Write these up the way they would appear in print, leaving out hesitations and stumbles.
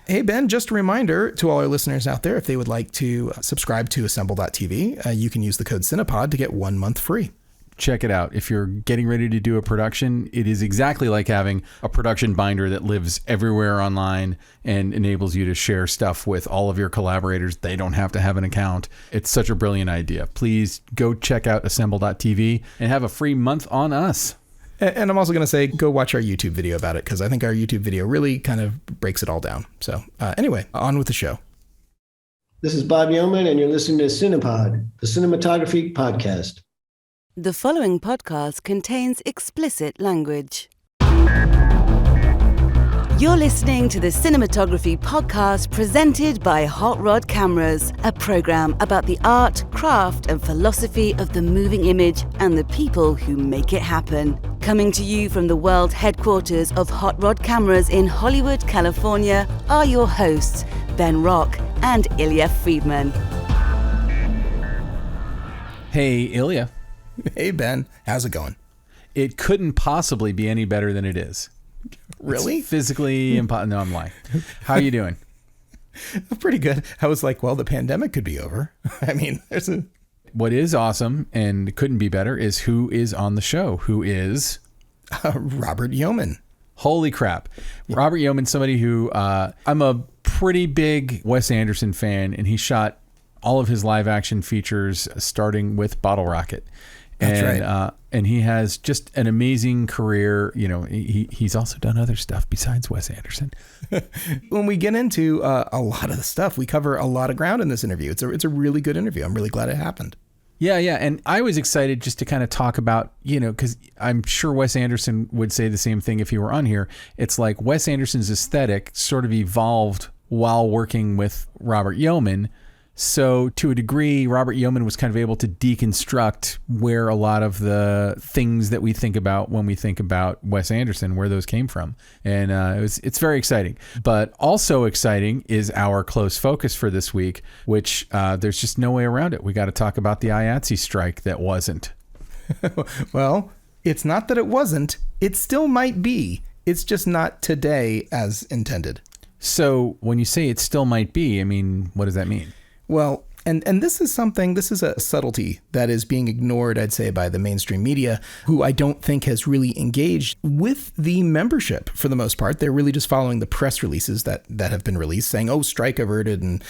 Hey, Ben, just a reminder to all our listeners out there, if they would like to subscribe to assemble.tv, you can use the code Cinepod to get 1 month free. Check it out. If you're getting ready to do a production, it is exactly like having a production binder that lives everywhere online and enables you to share stuff with all of your collaborators. They don't have to have an account. It's such a brilliant idea. Please go check out assemble.tv and have a free month on us. And I'm also going to say, go watch our YouTube video about it, because I think our YouTube video really kind of breaks it all down. So anyway, on with the show. This is Bob Yeoman, and you're listening to Cinepod, the Cinematography podcast. The following podcast contains explicit language. You're listening to the Cinematography podcast presented by Hot Rod Cameras, a program about the art, craft, and philosophy of the moving image and the people who make it happen. Coming to you from the world headquarters of Hot Rod Cameras in Hollywood, California, are your hosts, Ben Rock and Ilya Friedman. Hey, Ilya. Hey, Ben. How's it going? It couldn't possibly be any better than it is. Really? It's physically impossible. No, I'm lying. How are you doing? Pretty good. I was like, well, the pandemic could be over. I mean, What is awesome and couldn't be better is who is on the show. Who is? Robert Yeoman. Holy crap. Yeah. Robert Yeoman, somebody who I'm a pretty big Wes Anderson fan, and he shot all of his live action features starting with Bottle Rocket. That's right. And he has just an amazing career. You know, he's also done other stuff besides Wes Anderson. When we get into a lot of the stuff, we cover a lot of ground in this interview. It's a really good interview. I'm really glad it happened. Yeah. And I was excited just to kind of talk about, you know, because I'm sure Wes Anderson would say the same thing if he were on here. It's like Wes Anderson's aesthetic sort of evolved while working with Robert Yeoman. So to a degree, Robert Yeoman was kind of able to deconstruct where a lot of the things that we think about when we think about Wes Anderson, where those came from. And it's very exciting. But also exciting is our close focus for this week, which there's just no way around it. We got to talk about the IATSE strike that wasn't. Well, it's not that it wasn't. It still might be. It's just not today as intended. So when you say it still might be, I mean, what does that mean? Well, and this is a subtlety that is being ignored, I'd say, by the mainstream media, who I don't think has really engaged with the membership for the most part. They're really just following the press releases that have been released saying, oh, strike averted. And,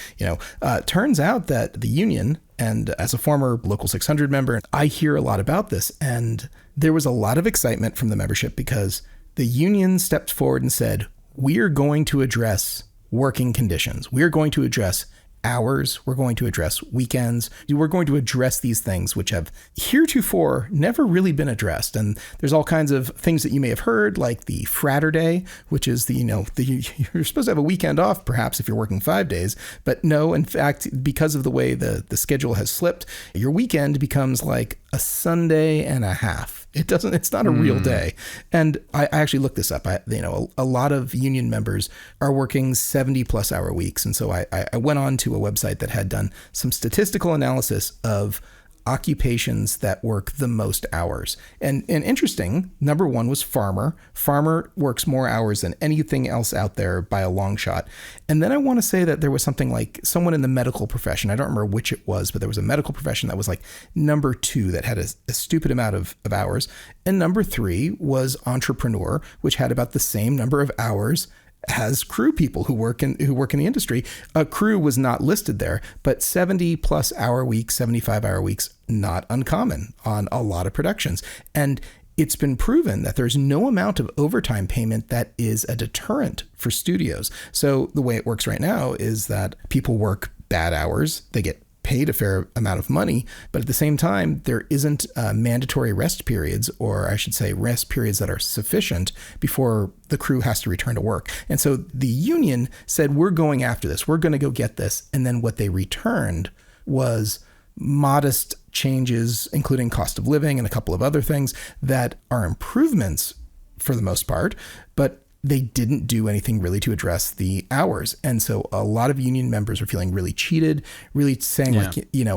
turns out that the union, and as a former Local 600 member, I hear a lot about this. And there was a lot of excitement from the membership because the union stepped forward and said, we are going to address working conditions. We are going to address hours. We're going to address weekends. We're going to address these things which have heretofore never really been addressed. And there's all kinds of things that you may have heard, like the Fraturday, which is you're supposed to have a weekend off, perhaps, if you're working 5 days. But no, in fact, because of the way the schedule has slipped, your weekend becomes like a Sunday and a half. It's not a real day. And I actually looked this up. A lot of union members are working 70 plus hour weeks. And so I went on to a website that had done some statistical analysis of occupations that work the most hours. And interesting, number one was farmer. Farmer works more hours than anything else out there by a long shot. And then I want to say that there was something like someone in the medical profession. I don't remember which it was, but there was a medical profession that was like number two that had a stupid amount of hours. And number three was entrepreneur, which had about the same number of hours as crew people who work in the industry. A crew was not listed there, but 70 plus hour weeks, 75 hour weeks, not uncommon on a lot of productions. And it's been proven that there's no amount of overtime payment that is a deterrent for studios. So the way it works right now is that people work bad hours, they get paid a fair amount of money, but at the same time, there isn't mandatory rest periods, or I should say rest periods that are sufficient before the crew has to return to work. And so the union said, we're going after this. We're going to go get this. And then what they returned was modest changes, including cost of living and a couple of other things that are improvements for the most part, but they didn't do anything really to address the hours. And so a lot of union members were feeling really cheated, really saying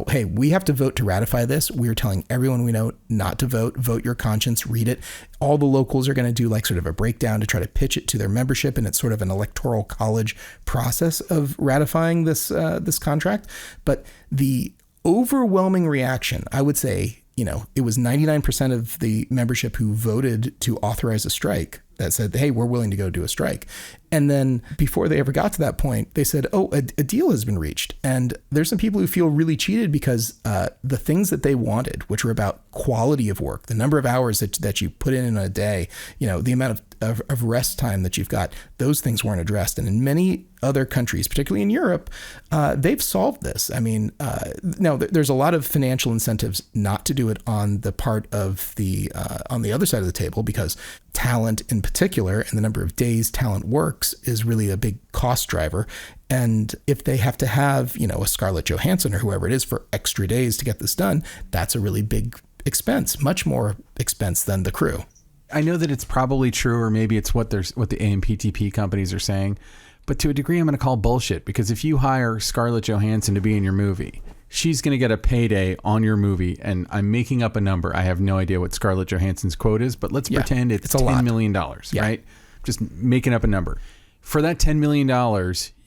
hey, we have to vote to ratify this. We're telling everyone we know not to vote your conscience, read it. All the locals are going to do like sort of a breakdown to try to pitch it to their membership. And it's sort of an electoral college process of ratifying this contract. But the overwhelming reaction, I would say, it was 99% of the membership who voted to authorize a strike that said, hey, we're willing to go do a strike. And then before they ever got to that point, they said, a deal has been reached. And there's some people who feel really cheated because the things that they wanted, which were about quality of work, the number of hours that you put in a day, the amount of rest time that you've got, those things weren't addressed. And in many other countries, particularly in Europe, they've solved this. I mean, now there's a lot of financial incentives not to do it on the part of on the other side of the table, because talent in particular and the number of days talent works is really a big cost driver. And if they have to have, a Scarlett Johansson or whoever it is for extra days to get this done, that's a really big expense, much more expense than the crew. I know that it's probably true, or maybe it's what the AMPTP companies are saying, but to a degree I'm going to call bullshit, because if you hire Scarlett Johansson to be in your movie, she's going to get a payday on your movie, and I'm making up a number. I have no idea what Scarlett Johansson's quote is, but let's pretend it's $10 million, right? Just making up a number. For that $10 million,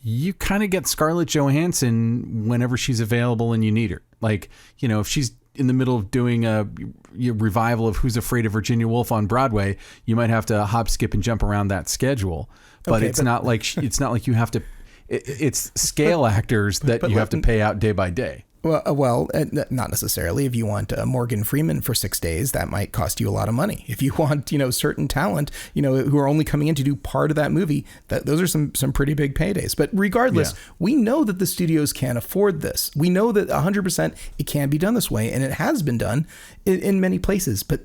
you kind of get Scarlett Johansson whenever she's available and you need her. Like, if she's in the middle of doing a revival of Who's Afraid of Virginia Woolf on Broadway, you might have to hop, skip, and jump around that schedule. But it's not like you have to. It's scale actors that you have to pay out day by day. Well, not necessarily. If you want Morgan Freeman for 6 days, that might cost you a lot of money. If you want, certain talent, who are only coming in to do part of that movie, those are some pretty big paydays. But regardless, we know that the studios can't afford this. We know that 100% it can be done this way, and it has been done in many places. But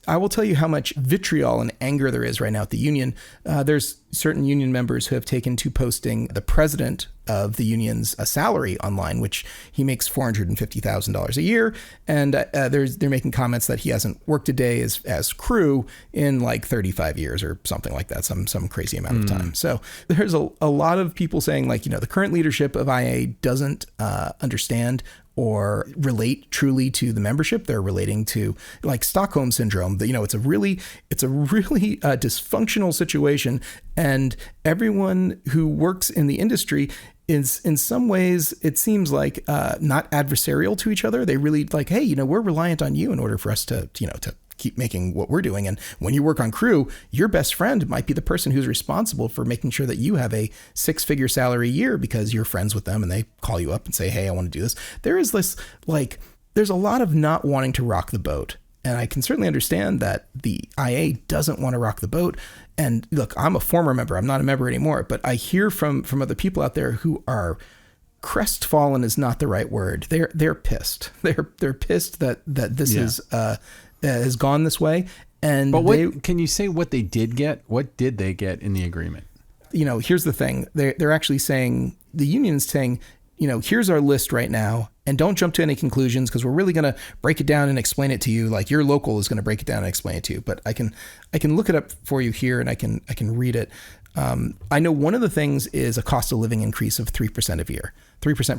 I will tell you how much vitriol and anger there is right now at the union. There's certain union members who have taken to posting the president of the union's salary online, which he makes $450,000 a year. And they're making comments that he hasn't worked a day as crew in like 35 years or something like that, some crazy amount of time. So there's a lot of people saying like, the current leadership of IA doesn't understand or relate truly to the membership. They're relating to like Stockholm syndrome. It's a really dysfunctional situation, and everyone who works in the industry is in some ways, it seems like not adversarial to each other. They really like, hey, we're reliant on you in order for us to keep making what we're doing. And when you work on crew, your best friend might be the person who's responsible for making sure that you have a 6-figure salary a year because you're friends with them and they call you up and say, hey, I want to do this. There is this, there's a lot of not wanting to rock the boat. And I can certainly understand that the IA doesn't want to rock the boat. And look, I'm a former member. I'm not a member anymore, but I hear from other people out there who are crestfallen is not the right word. They're pissed. They're pissed that this has gone this way. But can you say what they did get? What did they get in the agreement? Here's the thing. They're actually saying, the union is saying, here's our list right now, and don't jump to any conclusions because we're really going to break it down and explain it to you. Like your local is going to break it down and explain it to you. But I can look it up for you here, and I can read it. I know one of the things is a cost of living increase of 3%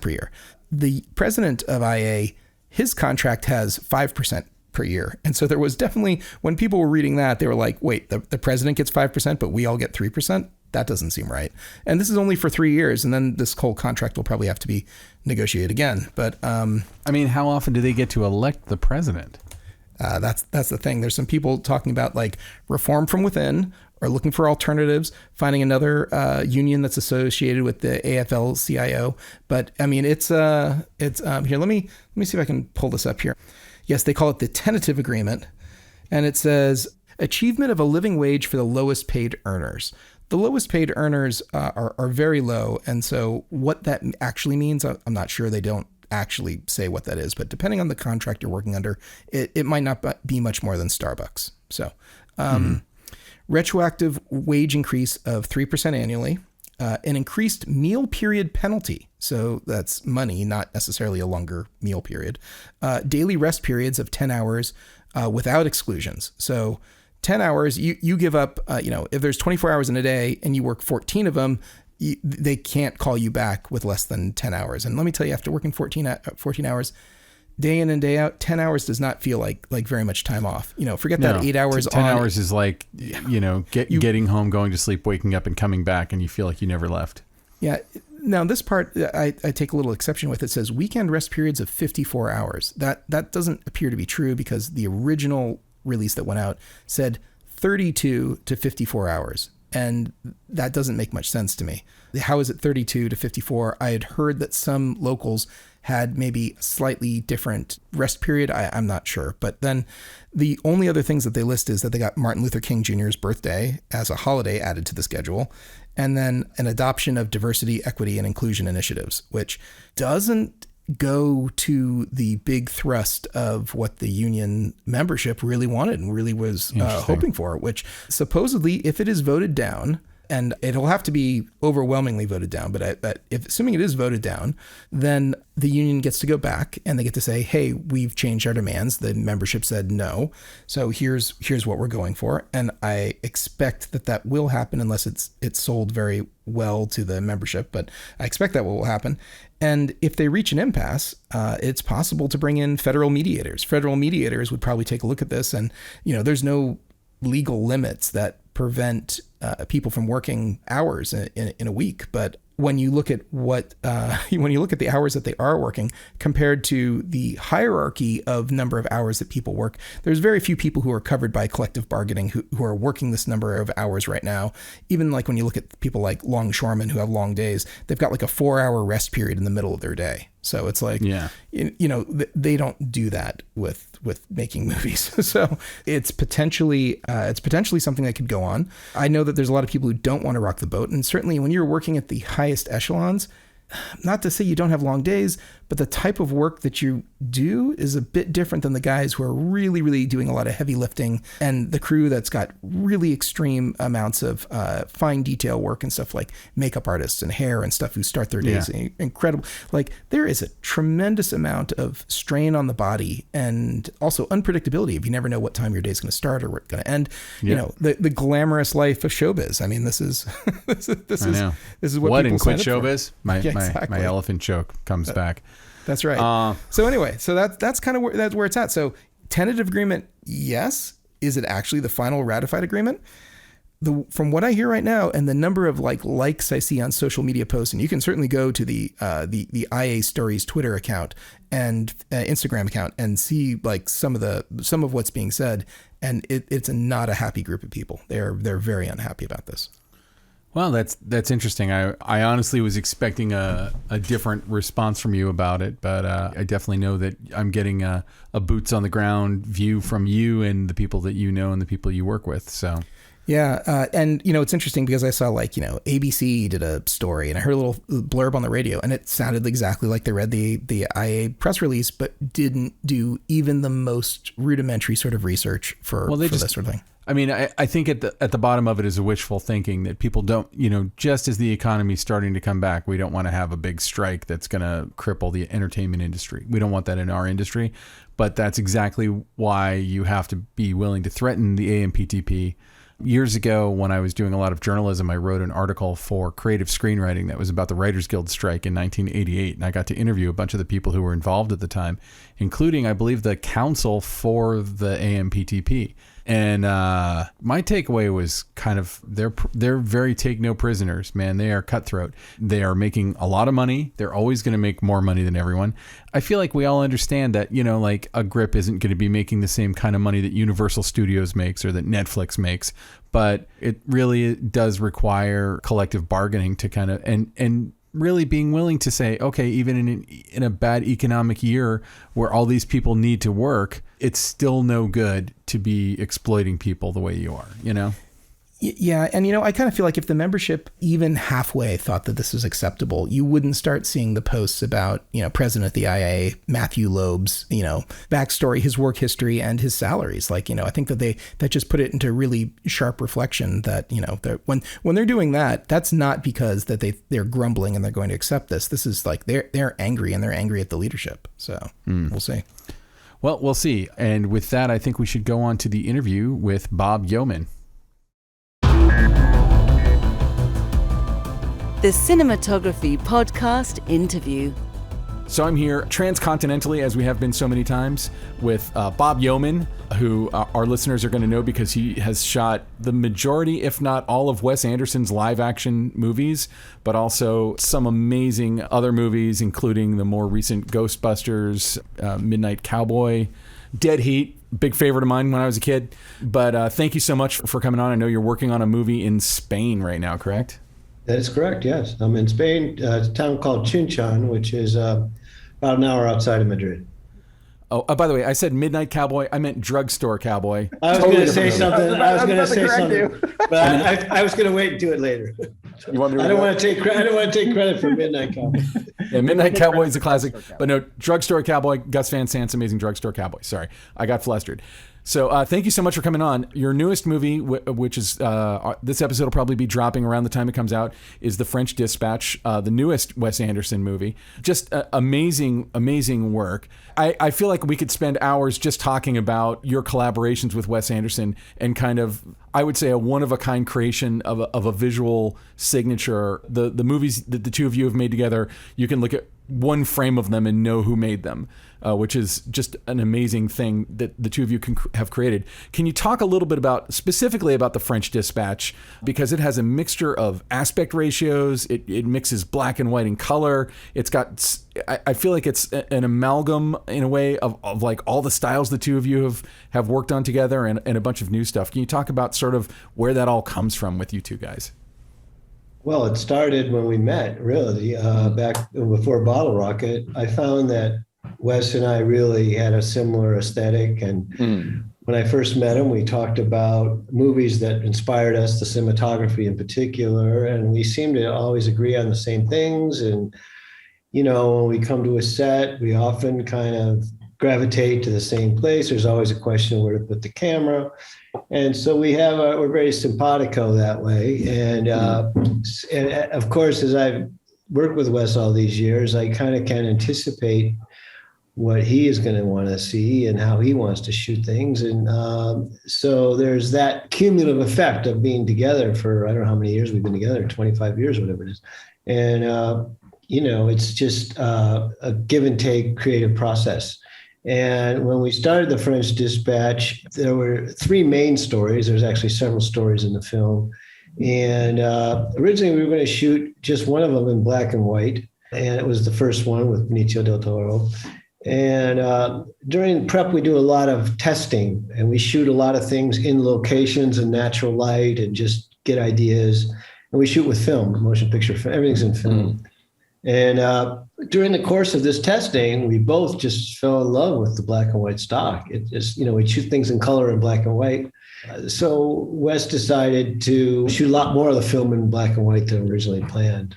per year. The president of IA, his contract has 5% per year. And so there was definitely, when people were reading that, they were like, wait, the president gets 5%, but we all get 3%? That doesn't seem right. And this is only for 3 years. And then this whole contract will probably have to be negotiated again. But how often do they get to elect the president? That's the thing. There's some people talking about like reform from within, or looking for alternatives, finding another union that's associated with the AFL-CIO. But it's here. Let me see if I can pull this up here. Yes, they call it the tentative agreement, and it says achievement of a living wage for the lowest paid earners. The lowest paid earners are very low, and so what that actually means, I'm not sure. They don't actually say what that is, but depending on the contract you're working under, it might not be much more than Starbucks. So retroactive wage increase of 3% annually, an increased meal period penalty. So that's money, not necessarily a longer meal period. Daily rest periods of 10 hours without exclusions. So 10 hours, you give up, if there's 24 hours in a day and you work 14 of them, they can't call you back with less than 10 hours. And let me tell you, after working 14 hours, day in and day out, 10 hours does not feel like very much time off. Forget that 8 hours 10 hours is like, getting home, going to sleep, waking up and coming back, and you feel like you never left. Yeah. Now, this part I take a little exception with. It says weekend rest periods of 54 hours. That doesn't appear to be true because the original release that went out said 32 to 54 hours. And that doesn't make much sense to me. How is it 32 to 54? I had heard that some locals had maybe a slightly different rest period. I'm not sure. But then the only other things that they list is that they got Martin Luther King Jr.'s birthday as a holiday added to the schedule. And then an adoption of diversity, equity, and inclusion initiatives, which doesn't go to the big thrust of what the union membership really wanted and really was hoping for, which supposedly, if it is voted down, and it'll have to be overwhelmingly voted down, but if assuming it is voted down, then the union gets to go back and they get to say, hey, we've changed our demands. The membership said no. So here's what we're going for. And I expect that will happen unless it's sold very well to the membership, but I expect that will happen. And if they reach an impasse, it's possible to bring in federal mediators. Federal mediators would probably take a look at this, and there's no legal limits that prevent people from working hours in a week. But when you look at when you look at the hours that they are working compared to the hierarchy of number of hours that people work, there's very few people who are covered by collective bargaining who are working this number of hours right now. Even like when you look at people like longshoremen who have long days, they've got like a 4-hour rest period in the middle of their day. So it's like, they don't do that with making movies. So it's potentially something that could go on. I know that there's a lot of people who don't want to rock the boat. And certainly when you're working at the highest echelons, not to say you don't have long days, but the type of work that you do is a bit different than the guys who are really, really doing a lot of heavy lifting, and the crew that's got really extreme amounts of fine detail work and stuff like makeup artists and hair and stuff who start their days incredible. Like there is a tremendous amount of strain on the body and also unpredictability if you never know what time your day is going to start or where it's going to end. Yep. The glamorous life of showbiz. I mean, this is this is what people and quit sign up for. showbiz. My elephant joke comes back. That's right. So anyway, that's kind of where it's at. So tentative agreement, yes. Is it actually the final ratified agreement? From what I hear right now, and the number of likes I see on social media posts, and you can certainly go to the IA Stories Twitter account and Instagram account and see some of what's being said, and it's not a happy group of people. They're very unhappy about this. Well, that's interesting. I honestly was expecting a different response from you about it, but I definitely know that I'm getting a boots on the ground view from you and the people that you know and the people you work with. So. Yeah. And, it's interesting because I saw ABC did a story and I heard a little blurb on the radio and it sounded exactly like they read the IA press release, but didn't do even the most rudimentary sort of research for this sort of thing. I mean, I think at the bottom of it is a wishful thinking that people don't, just as the economy is starting to come back, we don't want to have a big strike that's going to cripple the entertainment industry. We don't want that in our industry, but that's exactly why you have to be willing to threaten the AMPTP. Years ago, when I was doing a lot of journalism, I wrote an article for Creative Screenwriting that was about the Writers Guild strike in 1988. And I got to interview a bunch of the people who were involved at the time, including, I believe, the counsel for the AMPTP. And my takeaway was kind of they're very take no prisoners, man. They are cutthroat. They are making a lot of money. They're always going to make more money than everyone. I feel like we all understand that, a grip isn't going to be making the same kind of money that Universal Studios makes or that Netflix makes. But it really does require collective bargaining to kind of and really being willing to say, okay, even in a bad economic year where all these people need to work, it's still no good to be exploiting people the way you are, Yeah. And, I kind of feel like if the membership even halfway thought that this was acceptable, you wouldn't start seeing the posts about, President of the IA, Matthew Loeb's, backstory, his work history and his salaries. I think that just put it into really sharp reflection that, when they're doing that, that's not because that they're grumbling and they're going to accept this. This is they're angry and they're angry at the leadership. So we'll see. Well, we'll see. And with that, I think we should go on to the interview with Bob Yeoman. The Cinematography Podcast Interview. So I'm here transcontinentally, as we have been so many times, with Bob Yeoman, who our listeners are going to know because he has shot the majority, if not all, of Wes Anderson's live-action movies, but also some amazing other movies, including the more recent Ghostbusters, Midnight Cowboy, Dead Heat, big favorite of mine when I was a kid. But thank you so much for coming on. I know you're working on a movie in Spain right now, correct? That is correct, yes. I'm in Spain, a town called Chinchon, which is about an hour outside of Madrid. Oh, by the way, I said Midnight Cowboy. I meant Drugstore Cowboy. I was going to say something. But I was going to wait and do it later. You want me to I don't want to take credit for Midnight Cowboy. Yeah, Midnight Cowboy is a classic. But no, Drugstore Cowboy, Gus Van Sant's amazing Drugstore Cowboy. Sorry, I got flustered. So thank you so much for coming on. Your newest movie, which is this episode will probably be dropping around the time it comes out, is The French Dispatch, the newest Wes Anderson movie. Just amazing, amazing work. I feel like we could spend hours just talking about your collaborations with Wes Anderson and kind of, I would say, a one-of-a-kind creation of a visual signature. The movies that the two of you have made together, you can look at one frame of them and know who made them. Which is just an amazing thing that the two of you have created. Can you talk a little bit specifically about The French Dispatch? Because it has a mixture of aspect ratios. It mixes black and white and color. It's got, I feel like it's an amalgam in a way of like all the styles the two of you have worked on together and a bunch of new stuff. Can you talk about sort of where that all comes from with you two guys? Well, it started when we met, really, back before Bottle Rocket. I found that Wes and I really had a similar aesthetic. And when I first met him, we talked about movies that inspired us, the cinematography in particular. And we seemed to always agree on the same things. And, you know, when we come to a set, we often kind of gravitate to the same place. There's always a question of where to put the camera. And so we're very simpatico that way. And of course, as I've worked with Wes all these years, I kind of can anticipate what he is going to want to see and how he wants to shoot things. And so there's that cumulative effect of being together for, I don't know how many years we've been together, 25 years, whatever it is. And, you know, it's just a give and take creative process. And when we started The French Dispatch, there were three main stories. There's actually several stories in the film. And originally we were going to shoot just one of them in black and white. And it was the first one with Benicio del Toro. And during prep, we do a lot of testing and we shoot a lot of things in locations and natural light and just get ideas. And we shoot with film, motion picture, everything's in film. And during the course of this testing, we both just fell in love with the black and white stock. It just, you know, we shoot things in color in black and white. So Wes decided to shoot a lot more of the film in black and white than originally planned.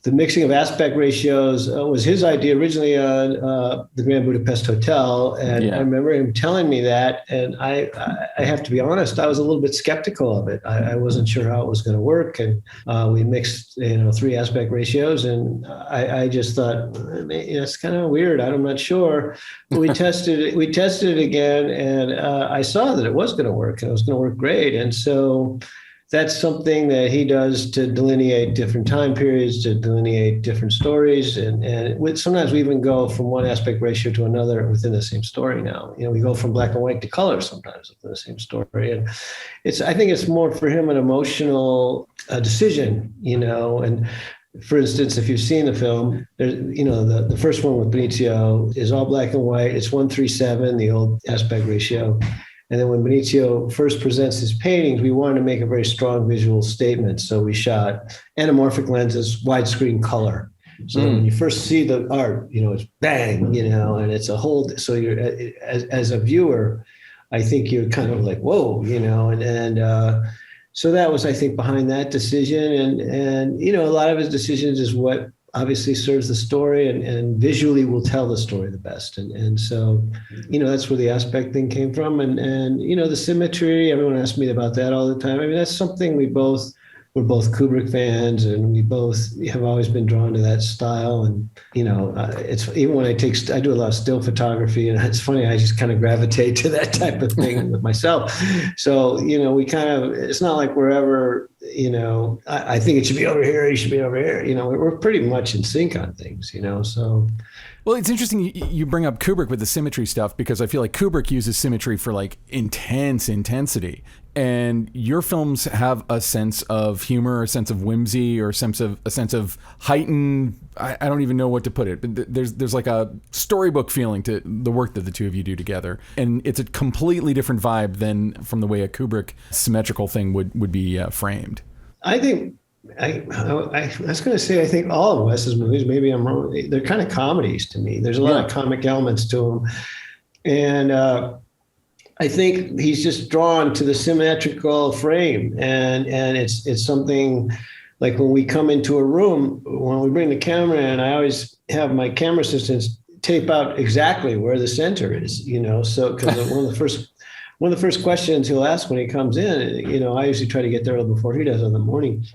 The mixing of aspect ratios was his idea originally on the Grand Budapest Hotel. And I remember him telling me that. And I have to be honest, I was a little bit skeptical of it. I wasn't sure how it was going to work. And we mixed, you know, 3 aspect ratios. And I just thought, it's kind of weird. I'm not sure. But we tested it again. And I saw that it was going to work and it was going to work great. And so that's something that he does to delineate different time periods, to delineate different stories. And sometimes we even go from one aspect ratio to another within the same story now. You know, we go from black and white to color sometimes within the same story. And I think it's more for him an emotional decision, you know. And for instance, if you've seen the film, you know, the first one with Benicio is all black and white. It's 1:3:7, the old aspect ratio. And then when Benicio first presents his paintings, we wanted to make a very strong visual statement. So we shot anamorphic lenses, widescreen color. So when you first see the art, you know, it's bang, you know, and it's a whole, so you're, as a viewer, I think you're kind of like, whoa, you know, and so that was, I think, behind that decision. And, you know, a lot of his decisions is what obviously serves the story and visually will tell the story the best. And so, you know, that's where the aspect thing came from. And, you know, the symmetry, everyone asks me about that all the time. I mean, that's something we both we're both Kubrick fans, and we both have always been drawn to that style. And it's even when I do a lot of still photography, and it's funny, I just kind of gravitate to that type of thing with myself. So we kind of, it's not like we're ever, I think it should be over here, you should be over here. We're pretty much in sync on things. So. Well, it's interesting you bring up Kubrick with the symmetry stuff, because I feel like Kubrick uses symmetry for like intensity. And your films have a sense of humor, a sense of whimsy, or a sense of heightened, I don't even know what to put it. But there's like a storybook feeling to the work that the two of you do together. And it's a completely different vibe than from the way a Kubrick symmetrical thing would be framed. I think I was going to say, I think all of Wes's movies, maybe I'm wrong, they're kind of comedies to me. There's a lot of comic elements to them. And I think he's just drawn to the symmetrical frame. And it's something like when we come into a room, when we bring the camera in, I always have my camera assistants tape out exactly where the center is, so because one of the first questions he'll ask when he comes in, I usually try to get there before he does in the morning,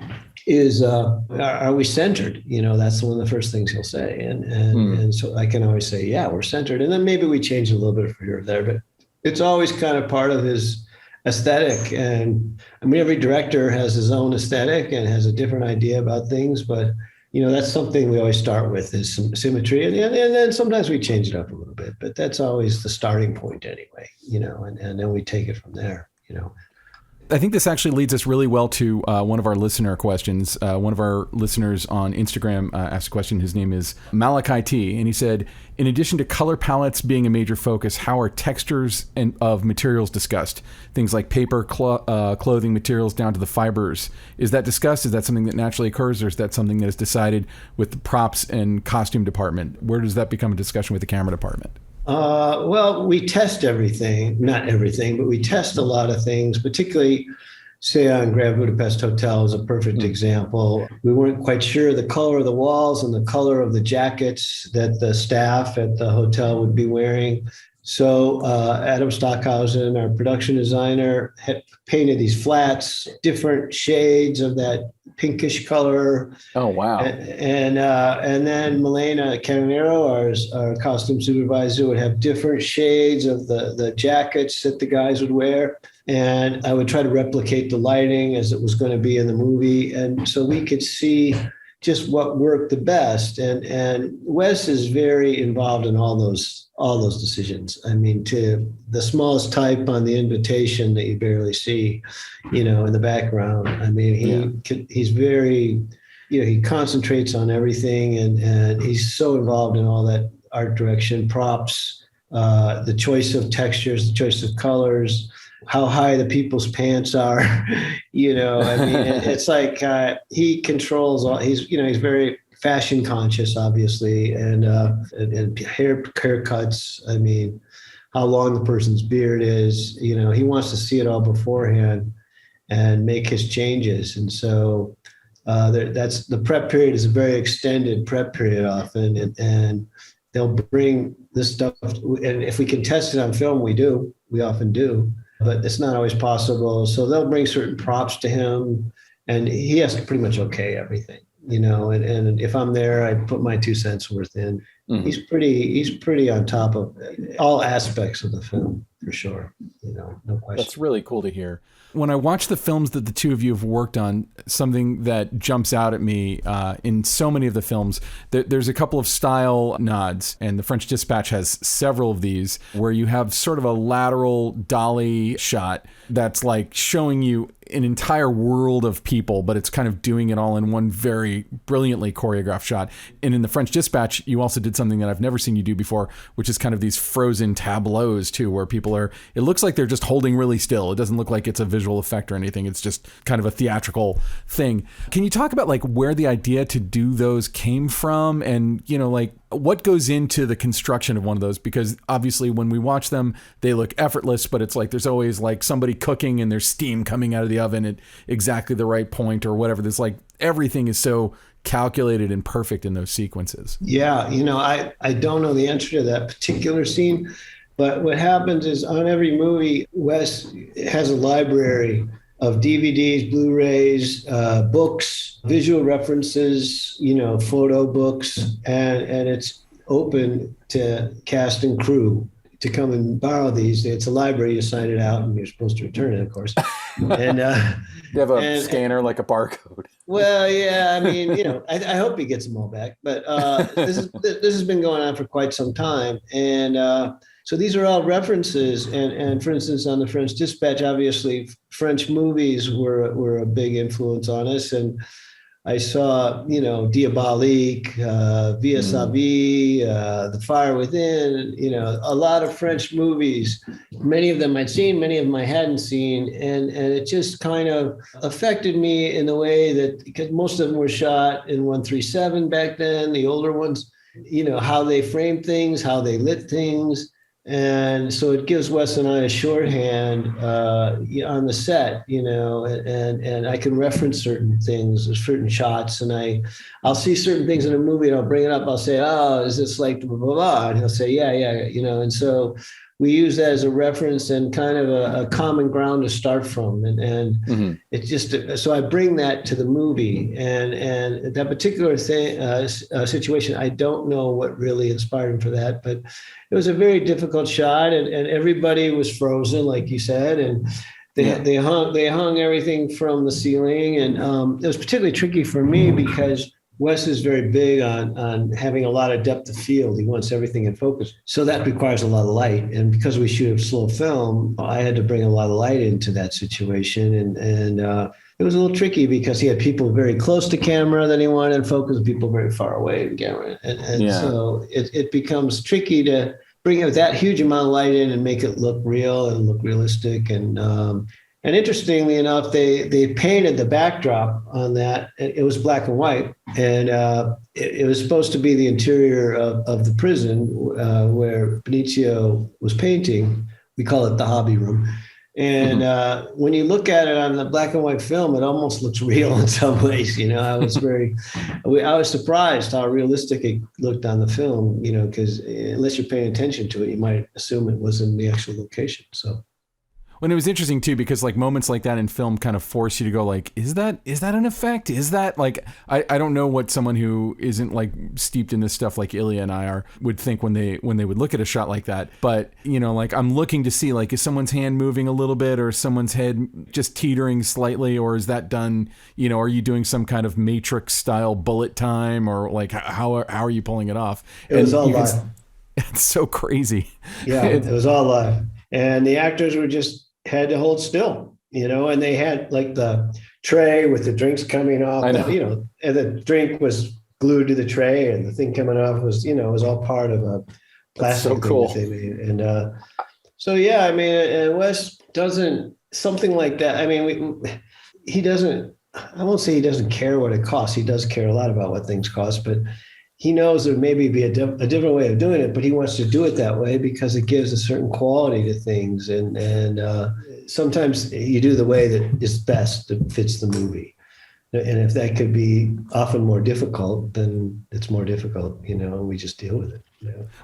is, are we centered? That's one of the first things he'll say. And so I can always say, yeah, we're centered. And then maybe we change it a little bit here or there, but it's always kind of part of his aesthetic. And I mean, every director has his own aesthetic and has a different idea about things, but that's something we always start with, is some symmetry. And then sometimes we change it up a little bit, but that's always the starting point anyway, and then we take it from there. I think this actually leads us really well to one of our listener questions. One of our listeners on Instagram asked a question. His name is Malachi T. And he said, in addition to color palettes being a major focus, how are textures of materials discussed? Things like paper, clothing materials down to the fibers. Is that discussed? Is that something that naturally occurs, or is that something that is decided with the props and costume department? Where does that become a discussion with the camera department? Well, we test everything, not everything, but we test a lot of things, particularly, say, on Grand Budapest Hotel is a perfect example. We weren't quite sure the color of the walls and the color of the jackets that the staff at the hotel would be wearing. So Adam Stockhausen, our production designer, had painted these flats, different shades of that pinkish color. Oh, wow. And then Milena Canonero, our costume supervisor, would have different shades of the jackets that the guys would wear. And I would try to replicate the lighting as it was going to be in the movie. And so we could see just what worked the best. And Wes is very involved in all those decisions. I mean, to the smallest type on the invitation that you barely see, in the background. I mean, he's very, he concentrates on everything, and he's so involved in all that art direction, props, the choice of textures, the choice of colors, how high the people's pants are. It's like he controls all. He's very fashion conscious, obviously, and haircuts. I mean, how long the person's beard is. He wants to see it all beforehand and make his changes. And so that's the prep period is a very extended prep period often, and they'll bring this stuff. And if we can test it on film, we often do. But it's not always possible. So they'll bring certain props to him, and he has to pretty much okay everything, and if I'm there, I put my 2 cents worth in. Mm-hmm. He's pretty on top of all aspects of the film, for sure. No question. That's really cool to hear. When I watch the films that the two of you have worked on, something that jumps out at me in so many of the films, there's a couple of style nods, and The French Dispatch has several of these, where you have sort of a lateral dolly shot that's like showing you an entire world of people, but it's kind of doing it all in one very brilliantly choreographed shot. And in The French Dispatch, you also did something that I've never seen you do before, which is kind of these frozen tableaus too, where people it looks like they're just holding really still. It doesn't look like it's a visual effect or anything. It's just kind of a theatrical thing. Can you talk about like where the idea to do those came from, and like what goes into the construction of one of those? Because obviously when we watch them, they look effortless, but it's like there's always like somebody cooking and there's steam coming out of the oven at exactly the right point or whatever. There's like everything is so calculated and perfect in those sequences. Yeah, I don't know the answer to that particular scene, but what happens is on every movie, Wes has a library of DVDs, Blu-rays, books, visual references, photo books, and it's open to cast and crew to come and borrow these. It's a library. You sign it out, and you're supposed to return it, of course. And you have a scanner like a barcode. Well, yeah. I mean, I hope he gets them all back. But this has been going on for quite some time, and so these are all references. And for instance, on the French Dispatch, obviously, French movies were a big influence on us. And I saw, Diabolique, Via Savie, The Fire Within, a lot of French movies. Many of them I'd seen, many of them I hadn't seen. And it just kind of affected me in the way that, because most of them were shot in 137 back then, the older ones, how they framed things, how they lit things. And so it gives Wes and I a shorthand on the set, and I can reference certain things, certain shots, and I'll see certain things in a movie and I'll bring it up. I'll say, "Oh, is this like blah, blah, blah?" And he'll say, yeah, and so we use that as a reference and kind of a common ground to start from. And it's just, so I bring that to the movie, and that particular situation, I don't know what really inspired him for that, but it was a very difficult shot, and everybody was frozen, like you said, and they hung everything from the ceiling, and it was particularly tricky for me because Wes is very big on having a lot of depth of field. He wants everything in focus. So that requires a lot of light. And because we shoot a slow film, I had to bring a lot of light into that situation. And it was a little tricky because he had people very close to camera that he wanted in focus, people very far away from camera. And so it becomes tricky to bring that huge amount of light in and make it look real and look realistic. And interestingly enough, they painted the backdrop on that. It was black and white, and it was supposed to be the interior of the prison where Benicio was painting. We call it the hobby room. And when you look at it on the black and white film, it almost looks real in some ways. I was surprised how realistic it looked on the film. Because unless you're paying attention to it, you might assume it was in the actual location. So. When it was interesting too, because like moments like that in film kind of force you to go like, is that an effect? Is that like, I don't know what someone who isn't like steeped in this stuff like Ilya and I would think when they would look at a shot like that. But like I'm looking to see like, is someone's hand moving a little bit or someone's head just teetering slightly, or is that done, are you doing some kind of Matrix style bullet time, or like how are you pulling it off? It was all live. It's so crazy. Yeah, it was all live. And the actors had to hold still, and they had like the tray with the drinks coming off, and the drink was glued to the tray, and the thing coming off was, it was all part of a plastic thing that they made. And so, yeah, I mean, and Wes doesn't, something like that. I mean, he doesn't, I won't say he doesn't care what it costs. He does care a lot about what things cost, but he knows there maybe be a different way of doing it, but he wants to do it that way because it gives a certain quality to things. And sometimes you do the way that is best, that fits the movie. And if that could be often more difficult, then it's more difficult, we just deal with it.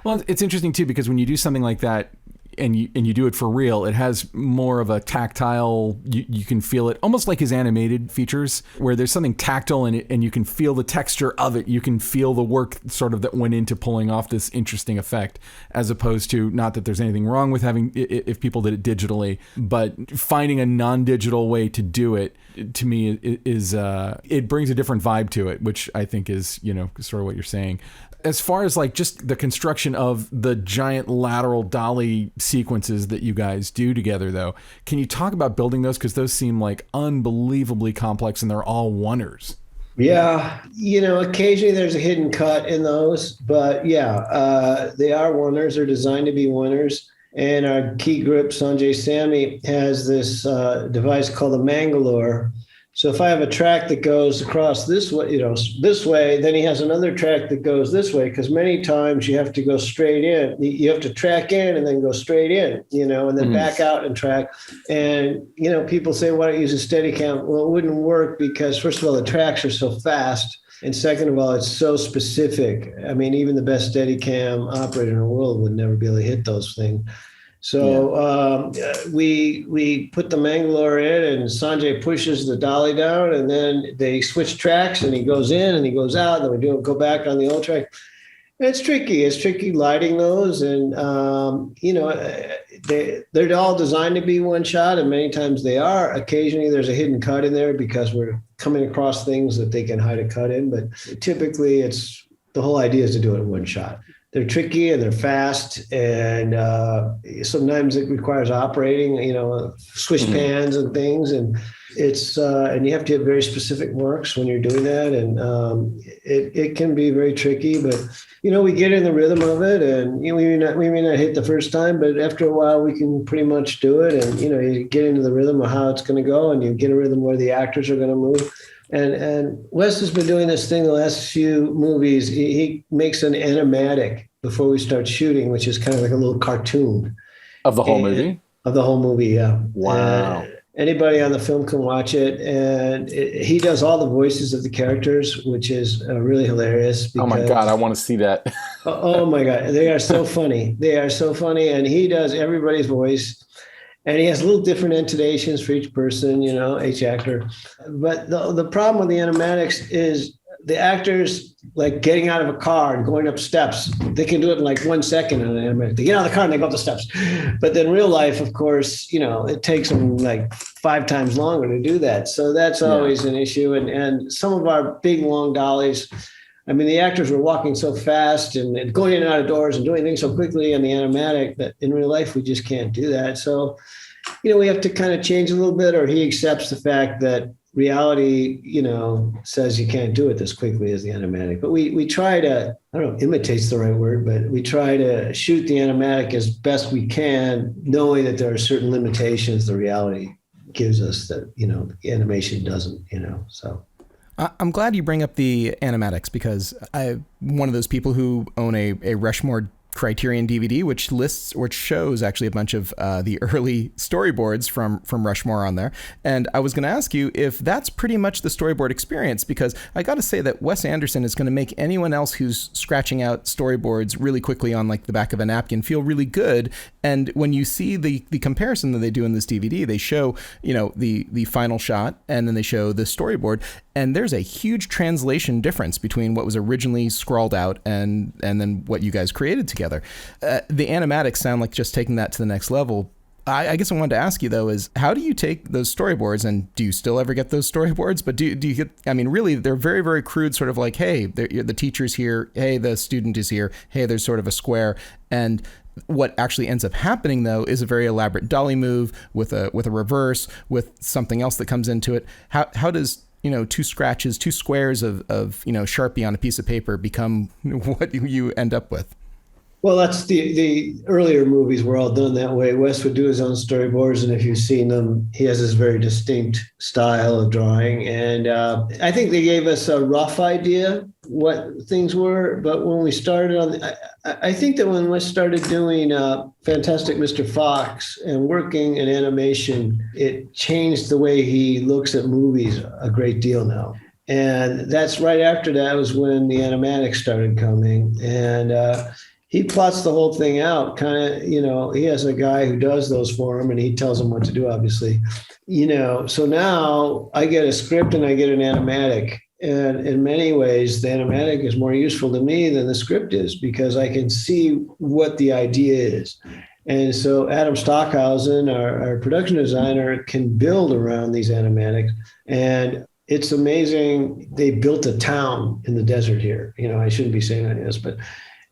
Well, it's interesting too, because when you do something like that, and you do it for real, it has more of a tactile, you can feel it almost like his animated features, where there's something tactile in it and you can feel the texture of it. You can feel the work sort of that went into pulling off this interesting effect, as opposed to, not that there's anything wrong with having, if people did it digitally, but finding a non-digital way to do it, to me is it brings a different vibe to it, which I think is, sort of what you're saying. As far as like just the construction of the giant lateral dolly sequences that you guys do together, though, can you talk about building those? Because those seem like unbelievably complex, and they're all oners. Yeah, occasionally there's a hidden cut in those, but yeah, they are oners. They're designed to be oners. And our key grip, Sanjay Samy, has this device called a Mangalore. So if I have a track that goes across this way, this way, then he has another track that goes this way, because many times you have to go straight in. You have to track in and then go straight in, and then back out and track. And, people say, why don't you use a Steadicam? Well, it wouldn't work because, first of all, the tracks are so fast. And second of all, it's so specific. I mean, even the best Steadicam operator in the world would never be able to hit those things. So we put the Mangalore in, and Sanjay pushes the dolly down, and then they switch tracks, and he goes in and he goes out, and then we go back on the old track. It's tricky. It's tricky lighting those, and they're all designed to be one shot, and many times they are. Occasionally, there's a hidden cut in there because we're coming across things that they can hide a cut in. But typically, the whole idea is to do it in one shot. They're tricky and they're fast, and sometimes it requires operating, swish pans and things, and it's and you have to have very specific marks when you're doing that, and it can be very tricky. But we get in the rhythm of it, and we may not hit the first time, but after a while we can pretty much do it, and you get into the rhythm of how it's going to go, and you get a rhythm where the actors are going to move. And Wes has been doing this thing the last few movies. He makes an animatic before we start shooting, which is kind of like a little cartoon. Of the whole movie? Of the whole movie, yeah. Wow. Anybody on the film can watch it. And he does all the voices of the characters, which is really hilarious. Oh my God, I want to see that. Oh my God, they are so funny. They are so funny. And he does everybody's voice. And he has little different intonations for each person, each actor. But the problem with the animatics is the actors, like getting out of a car and going up steps, they can do it in like 1 second on an animatic. They get out of the car and they go up the steps. But then real life, of course, it takes them like 5 times longer to do that. So that's always an issue. And some of our big, long dollies, the actors were walking so fast and going in and out of doors and doing things so quickly on the animatic that in real life, we just can't do that. So, we have to kind of change a little bit, or he accepts the fact that reality, says you can't do it this quickly as the animatic. But we try to, I don't know, imitate's the right word, but we try to shoot the animatic as best we can, knowing that there are certain limitations the reality gives us that, the animation doesn't, so. I'm glad you bring up the animatics, because I'm one of those people who own a Rushmore Criterion DVD, which shows actually a bunch of the early storyboards from Rushmore on there. And I was going to ask you if that's pretty much the storyboard experience, because I got to say that Wes Anderson is going to make anyone else who's scratching out storyboards really quickly on like the back of a napkin feel really good. And when you see the comparison that they do in this DVD, they show, the final shot, and then they show the storyboard. And there's a huge translation difference between what was originally scrawled out and then what you guys created together. The animatics sound like just taking that to the next level. I guess I wanted to ask you, though, is how do you take those storyboards, and do you still ever get those storyboards? But do you get, really, they're very, very crude, sort of like, hey, the teacher's here. Hey, the student is here. Hey, there's sort of a square. And what actually ends up happening, though, is a very elaborate dolly move with a reverse, with something else that comes into it. How does two squares of Sharpie on a piece of paper become what you end up with? Well, that's the earlier movies were all done that way. Wes would do his own storyboards, and if you've seen them, he has this very distinct style of drawing. And I think they gave us a rough idea what things were. But when we started I think that when Wes started doing Fantastic Mr. Fox and working in animation, it changed the way he looks at movies a great deal now. And that's right after that was when the animatics started coming. And he plots the whole thing out, kind of, he has a guy who does those for him, and he tells him what to do, obviously. So now I get a script and I get an animatic. And in many ways, the animatic is more useful to me than the script is, because I can see what the idea is. And so Adam Stockhausen, our production designer, can build around these animatics. And it's amazing. They built a town in the desert here. I shouldn't be saying that, yes, but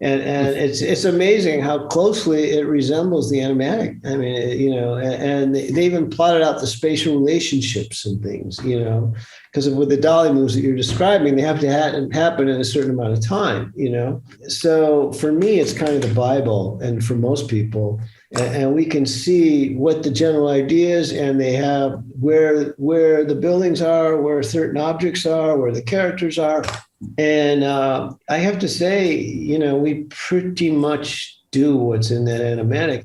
and it's amazing how closely it resembles the animatic. And they even plotted out the spatial relationships and things, because with the dolly moves that you're describing, they have to happen in a certain amount of time, So for me, it's kind of the Bible, and for most people, and we can see what the general idea is, and they have where the buildings are, where certain objects are, where the characters are. And I have to say, we pretty much do what's in that animatic.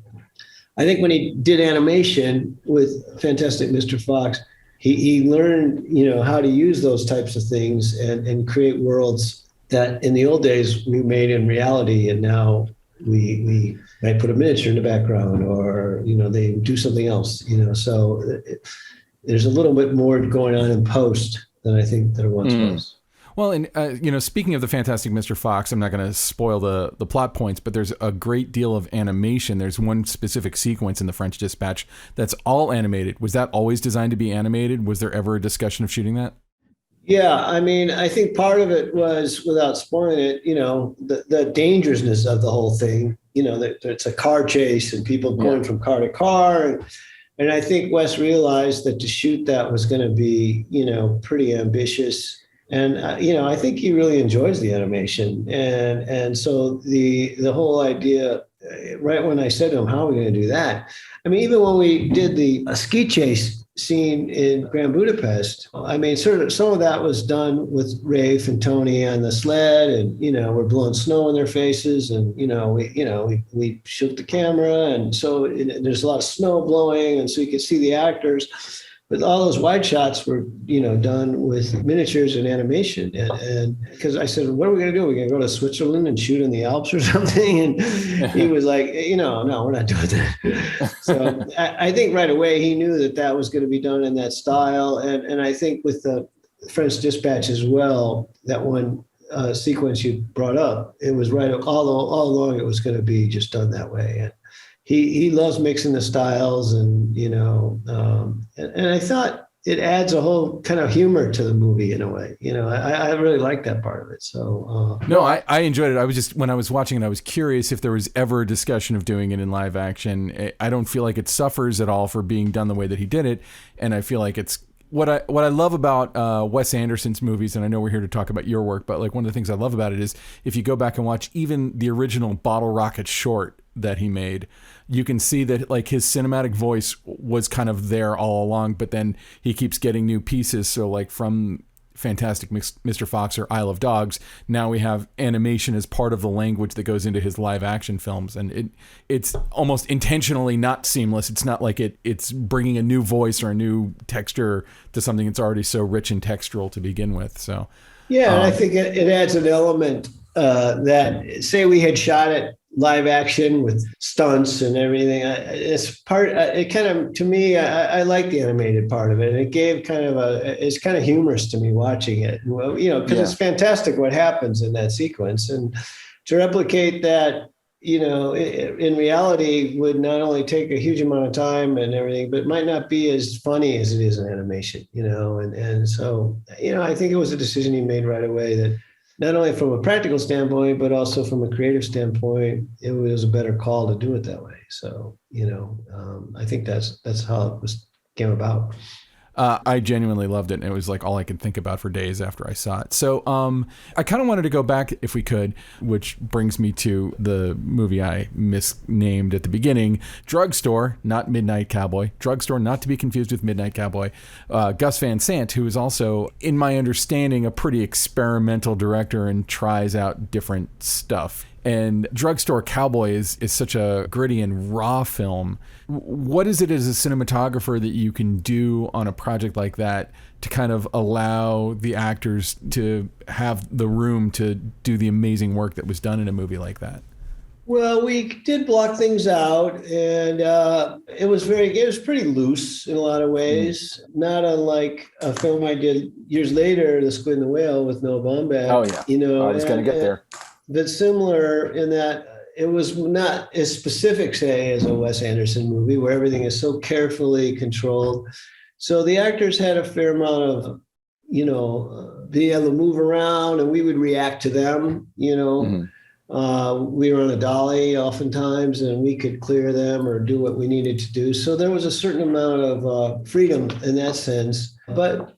I think when he did animation with Fantastic Mr. Fox, he learned, how to use those types of things and create worlds that in the old days we made in reality, and now we might put a miniature in the background, or they do something else. So there's a little bit more going on in post than I think there once was. Well, and speaking of the Fantastic Mr. Fox, I'm not going to spoil the plot points, but there's a great deal of animation. There's one specific sequence in The French Dispatch that's all animated. Was that always designed to be animated? Was there ever a discussion of shooting that? Yeah, I mean, I think part of it was, without spoiling it, the dangerousness of the whole thing. That it's a car chase and people going from car to car, and I think Wes realized that to shoot that was going to be, pretty ambitious. And I think he really enjoys the animation, and so the whole idea. Right when I said to him, "How are we going to do that?" I mean, even when we did the ski chase scene in Grand Budapest, I mean, sort of some of that was done with Rafe and Tony on the sled, and we're blowing snow in their faces, and we shoot the camera, and so there's a lot of snow blowing, and so you could see the actors. But all those wide shots were, done with miniatures and animation. And because I said, what are we going to do? We're going to go to Switzerland and shoot in the Alps or something? And he was like, no, we're not doing that. So I think right away he knew that was going to be done in that style. And I think with the French Dispatch as well, that one sequence you brought up, it was right all along it was going to be just done that way. And he loves mixing the styles, and and I thought it adds a whole kind of humor to the movie in a way. I really like that part of it. So no, I enjoyed it. I was just, when I was watching it, I was curious if there was ever a discussion of doing it in live action. I don't feel like it suffers at all for being done the way that he did it, and I feel like it's what I love about Wes Anderson's movies, and I know we're here to talk about your work, but like one of the things I love about it is if you go back and watch even the original Bottle Rocket short that he made, you can see that like his cinematic voice was kind of there all along, but then he keeps getting new pieces. So like from Fantastic Mr. Fox or Isle of Dogs, now we have animation as part of the language that goes into his live action films, and it's almost intentionally not seamless. It's not like it's bringing a new voice or a new texture to something that's already so rich and textural to begin with. So yeah, and I think it adds an element that, say we had shot it live action with stunts and everything. It's part. It kind of, to me, I like the animated part of it. And it gave kind of it's kind of humorous to me watching it. Well, because it's fantastic what happens in that sequence, and to replicate that, in reality would not only take a huge amount of time and everything, but it might not be as funny as it is in animation. And so I think it was a decision he made right away that, not only from a practical standpoint, but also from a creative standpoint, it was a better call to do it that way. So, I think that's how it came about. I genuinely loved it, and it was like all I could think about for days after I saw it. So I kind of wanted to go back, if we could, which brings me to the movie I misnamed at the beginning, Drugstore, not Midnight Cowboy. Drugstore, not to be confused with Midnight Cowboy. Gus Van Sant, who is also, in my understanding, a pretty experimental director and tries out different stuff. And Drugstore Cowboy is such a gritty and raw film. What is it as a cinematographer that you can do on a project like that to kind of allow the actors to have the room to do the amazing work that was done in a movie like that? Well, we did block things out, and it was pretty loose in a lot of ways. Not unlike a film I did years later, The Squid and the Whale, with Noah Baumbach. Oh yeah, I was going to get there. But similar in that it was not as specific, say, as a Wes Anderson movie where everything is so carefully controlled. So the actors had a fair amount of, being able to move around, and we would react to them. We were on a dolly oftentimes, and we could clear them or do what we needed to do. So there was a certain amount of freedom in that sense. But,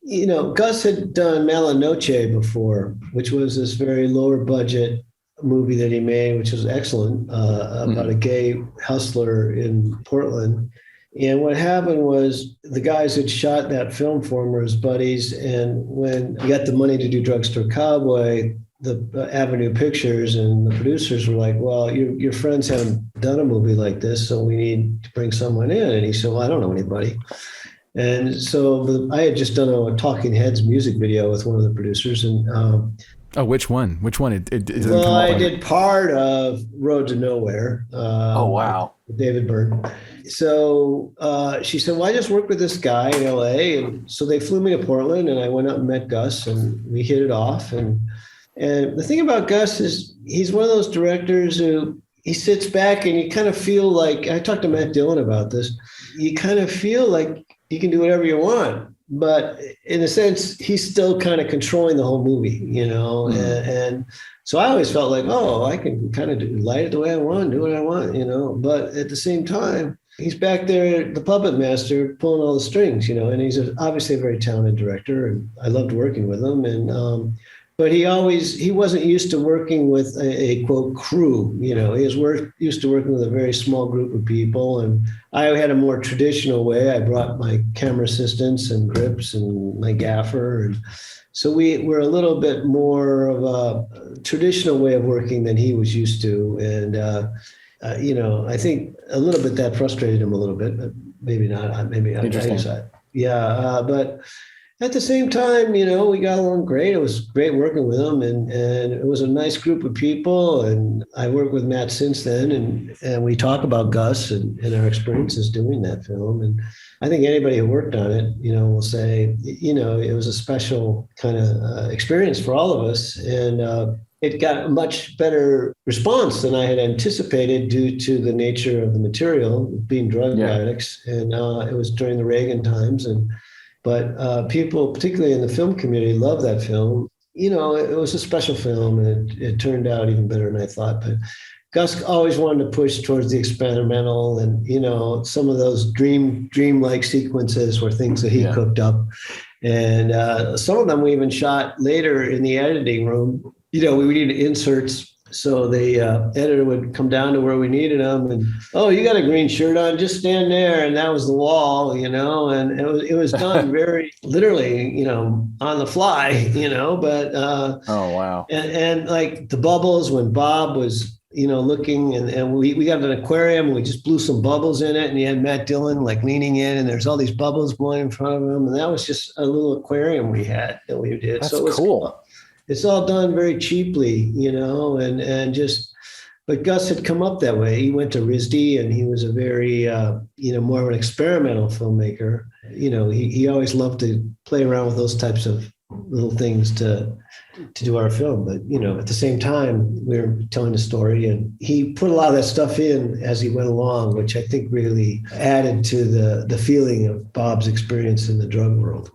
Gus had done Malinoche before, which was this very lower budget movie that he made, which was excellent, about a gay hustler in Portland. And what happened was the guys had shot that film for him were his buddies. And when he got the money to do Drugstore Cowboy, the Avenue Pictures and the producers were like, well, your friends haven't done a movie like this, so we need to bring someone in. And he said, well, I don't know anybody. And so I had just done a Talking Heads music video with one of the producers, and Oh, which one? Which one? It doesn't Well, come up I on did part of Road to Nowhere. Oh, wow. With David Byrne. So she said, "Well, I just worked with this guy in LA," and so they flew me to Portland, and I went up and met Gus, and we hit it off. And the thing about Gus is he's one of those directors who he sits back and you kind of feel like, I talked to Matt Dillon about this. You kind of feel like you can do whatever you want. But in a sense, he's still kind of controlling the whole movie, and so I always felt like, oh, I can kind of light it the way I want, do what I want, But at the same time, he's back there, the puppet master, pulling all the strings, and he's obviously a very talented director, and I loved working with him. But he wasn't used to working with a quote crew. He was used to working with a very small group of people. And I had a more traditional way. I brought my camera assistants and grips and my gaffer. And so we were a little bit more of a traditional way of working than he was used to. And, I think a little bit that frustrated him a little bit, but maybe not. Maybe on either side. Yeah. But at the same time, we got along great. It was great working with him, and it was a nice group of people. And I worked with Matt since then, and we talk about Gus and our experiences doing that film. And I think anybody who worked on it, will say, it was a special kind of experience for all of us. And it got a much better response than I had anticipated due to the nature of the material, being drug addicts. And it was during the Reagan times. But people, particularly in the film community, love that film. It was a special film, and it turned out even better than I thought. But Gus always wanted to push towards the experimental, and some of those dreamlike sequences were things that he cooked up, and some of them we even shot later in the editing room. We needed inserts. So the editor would come down to where we needed him, and you got a green shirt on, just stand there, and that was the wall, and it was done very literally, on the fly, But oh wow, and like the bubbles when Bob was looking, and we got an aquarium, and we just blew some bubbles in it, and you had Matt Dillon like leaning in, and there's all these bubbles blowing in front of him, and that was just a little aquarium we had that we did. That's so it was cool. It's all done very cheaply, but Gus had come up that way. He went to RISD, and he was a very, more of an experimental filmmaker. He always loved to play around with those types of little things to do our film. But, at the same time, we were telling the story, and he put a lot of that stuff in as he went along, which I think really added to the feeling of Bob's experience in the drug world,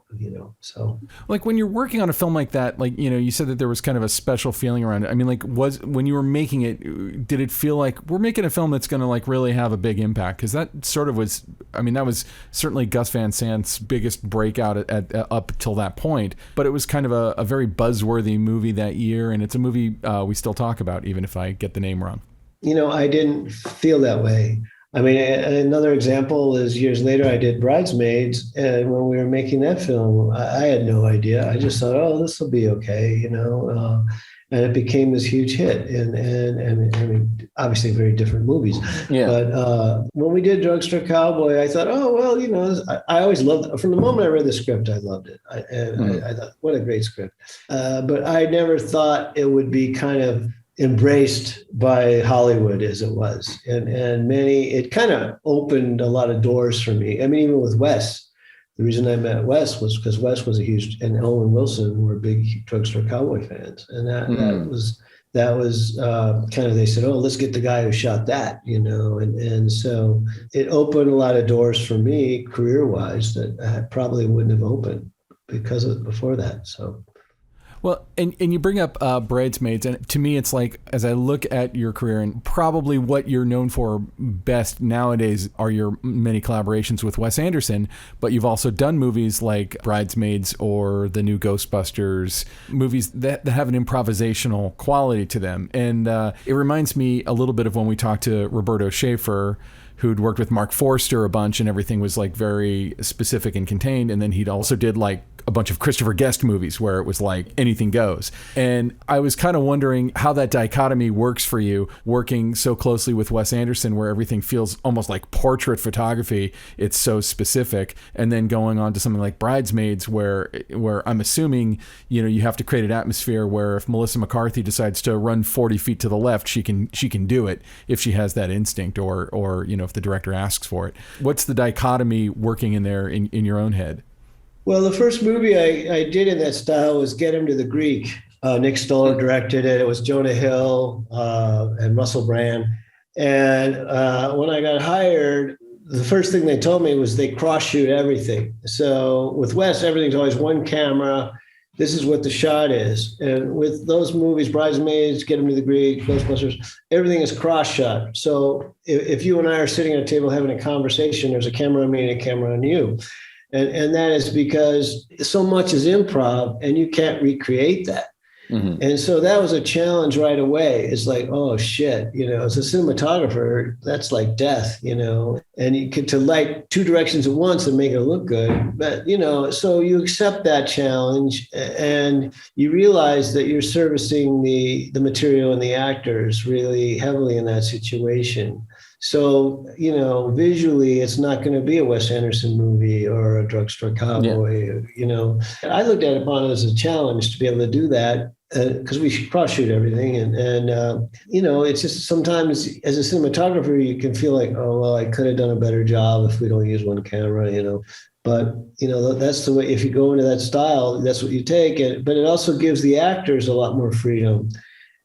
so. Like when you're working on a film like that, like, you said that there was kind of a special feeling around it. I mean, like when you were making it, did it feel like we're making a film that's going to like really have a big impact? Because that sort of was, that was certainly Gus Van Sant's biggest breakout at up till that point. But it was kind of a very buzzworthy movie that year, and it's a movie we still talk about, even if I get the name wrong. I didn't feel that way. Another example is years later, I did Bridesmaids, and when we were making that film, I had no idea. I just thought, this will be okay, and it became this huge hit. And obviously very different movies. Yeah. But when we did Drugstore Cowboy, I thought, I always loved it. From the moment I read the script, I loved it. I thought, what a great script. But I never thought it would be kind of embraced by Hollywood as it was. And it kind of opened a lot of doors for me. Even with Wes, the reason I met Wes was because Wes was a huge, and Owen Wilson were big Drugstore Cowboy fans. And that was kind of, they said, let's get the guy who shot that, and so it opened a lot of doors for me career-wise that I probably wouldn't have opened because of before that. So. Well, and you bring up Bridesmaids, and to me, it's like, as I look at your career, and probably what you're known for best nowadays are your many collaborations with Wes Anderson, but you've also done movies like Bridesmaids or the new Ghostbusters, movies that have an improvisational quality to them. And it reminds me a little bit of when we talked to Roberto Schaefer, who'd worked with Mark Forster a bunch, and everything was like very specific and contained. And then he'd also did like a bunch of Christopher Guest movies where it was like anything goes. And I was kind of wondering how that dichotomy works for you, working so closely with Wes Anderson, where everything feels almost like portrait photography. It's so specific. And then going on to something like Bridesmaids, where I'm assuming, you have to create an atmosphere where if Melissa McCarthy decides to run 40 feet to the left, she can do it if she has that instinct, or if the director asks for it. What's the dichotomy working in there in your own head? Well, the first movie I did in that style was Get Him to the Greek. Nick Stoller directed it. It was Jonah Hill and Russell Brand. And when I got hired, the first thing they told me was they cross-shoot everything. So with Wes, everything's always one camera. This is what the shot is. And with those movies, Bridesmaids, Get Him to the Greek, Ghostbusters, everything is cross-shot. So if you and I are sitting at a table having a conversation, there's a camera on me and a camera on you. And that is because so much is improv and you can't recreate that. Mm-hmm. And so that was a challenge right away. It's like, oh shit, as a cinematographer, that's like death, and you get to light two directions at once and make it look good. But, so you accept that challenge and you realize that you're servicing the material and the actors really heavily in that situation. So, visually, it's not going to be a Wes Anderson movie or a Drugstore Cowboy, I looked at it upon it as a challenge to be able to do that because we cross-shoot everything. And it's just sometimes as a cinematographer, you can feel like, oh, well, I could have done a better job if we don't use one camera, But, that's the way, if you go into that style, that's what you take. But it also gives the actors a lot more freedom.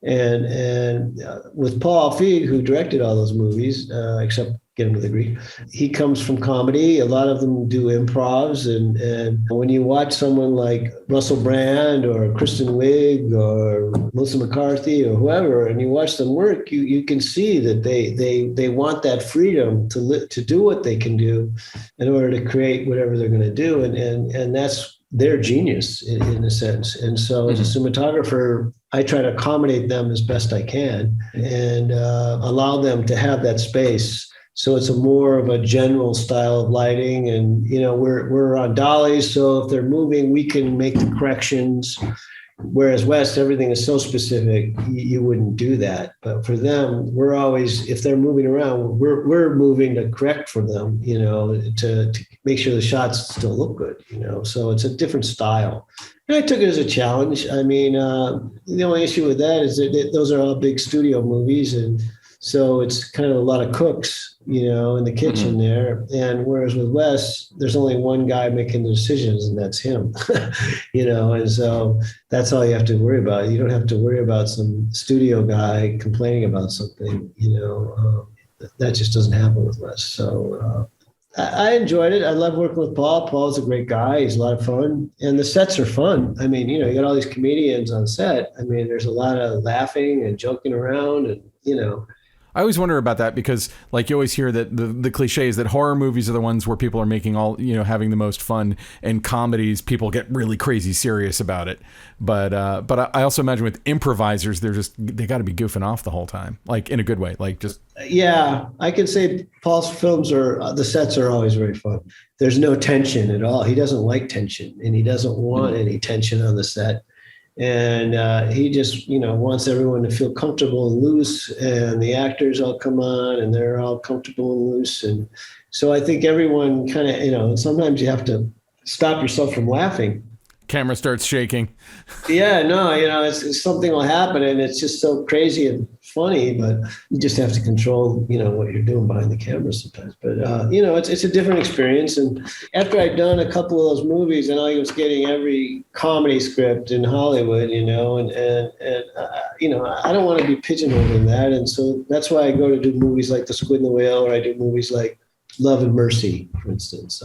And with Paul Feig, who directed all those movies, except Get Him to the Greek, he comes from comedy. A lot of them do improvs. And when you watch someone like Russell Brand or Kristen Wiig or Melissa McCarthy or whoever, and you watch them work, you can see that they want that freedom to do what they can do in order to create whatever they're going to do. And that's their genius in a sense. And so as a cinematographer, I try to accommodate them as best I can and allow them to have that space. So it's a more of a general style of lighting. And, we're on dollies. So if they're moving, we can make the corrections. Whereas West, everything is so specific, you wouldn't do that. But for them, we're always, if they're moving around, we're moving to correct for them, to make sure the shots still look good, So it's a different style. And I took it as a challenge. I mean, the only issue with that is that those are all big studio movies. And so it's kind of a lot of cooks, in the kitchen there. And whereas with Wes, there's only one guy making the decisions, and that's him, and so that's all you have to worry about. You don't have to worry about some studio guy complaining about something, that just doesn't happen with Wes. So I enjoyed it. I love working with Paul. Paul's a great guy. He's a lot of fun. And the sets are fun. I mean, you got all these comedians on set. I mean, there's a lot of laughing and joking around and, I always wonder about that because, like, you always hear that the cliche is that horror movies are the ones where people are making all, having the most fun, and comedies, people get really crazy serious about it. But I also imagine with improvisers, they got to be goofing off the whole time, like in a good way, like just. Yeah, I can say Paul's films the sets are always very fun. There's no tension at all. He doesn't like tension, and he doesn't want any tension on the set. And he just, wants everyone to feel comfortable and loose, and the actors all come on and they're all comfortable and loose. And so I think everyone kind of, sometimes you have to stop yourself from laughing. Camera starts shaking. Yeah, no, it's something will happen and it's just so crazy and funny, but you just have to control, what you're doing behind the camera sometimes. But, it's a different experience. And after I'd done a couple of those movies and I was getting every comedy script in Hollywood, and I don't want to be pigeonholed in that. And so that's why I go to do movies like The Squid and the Whale, or I do movies like Love and Mercy, for instance.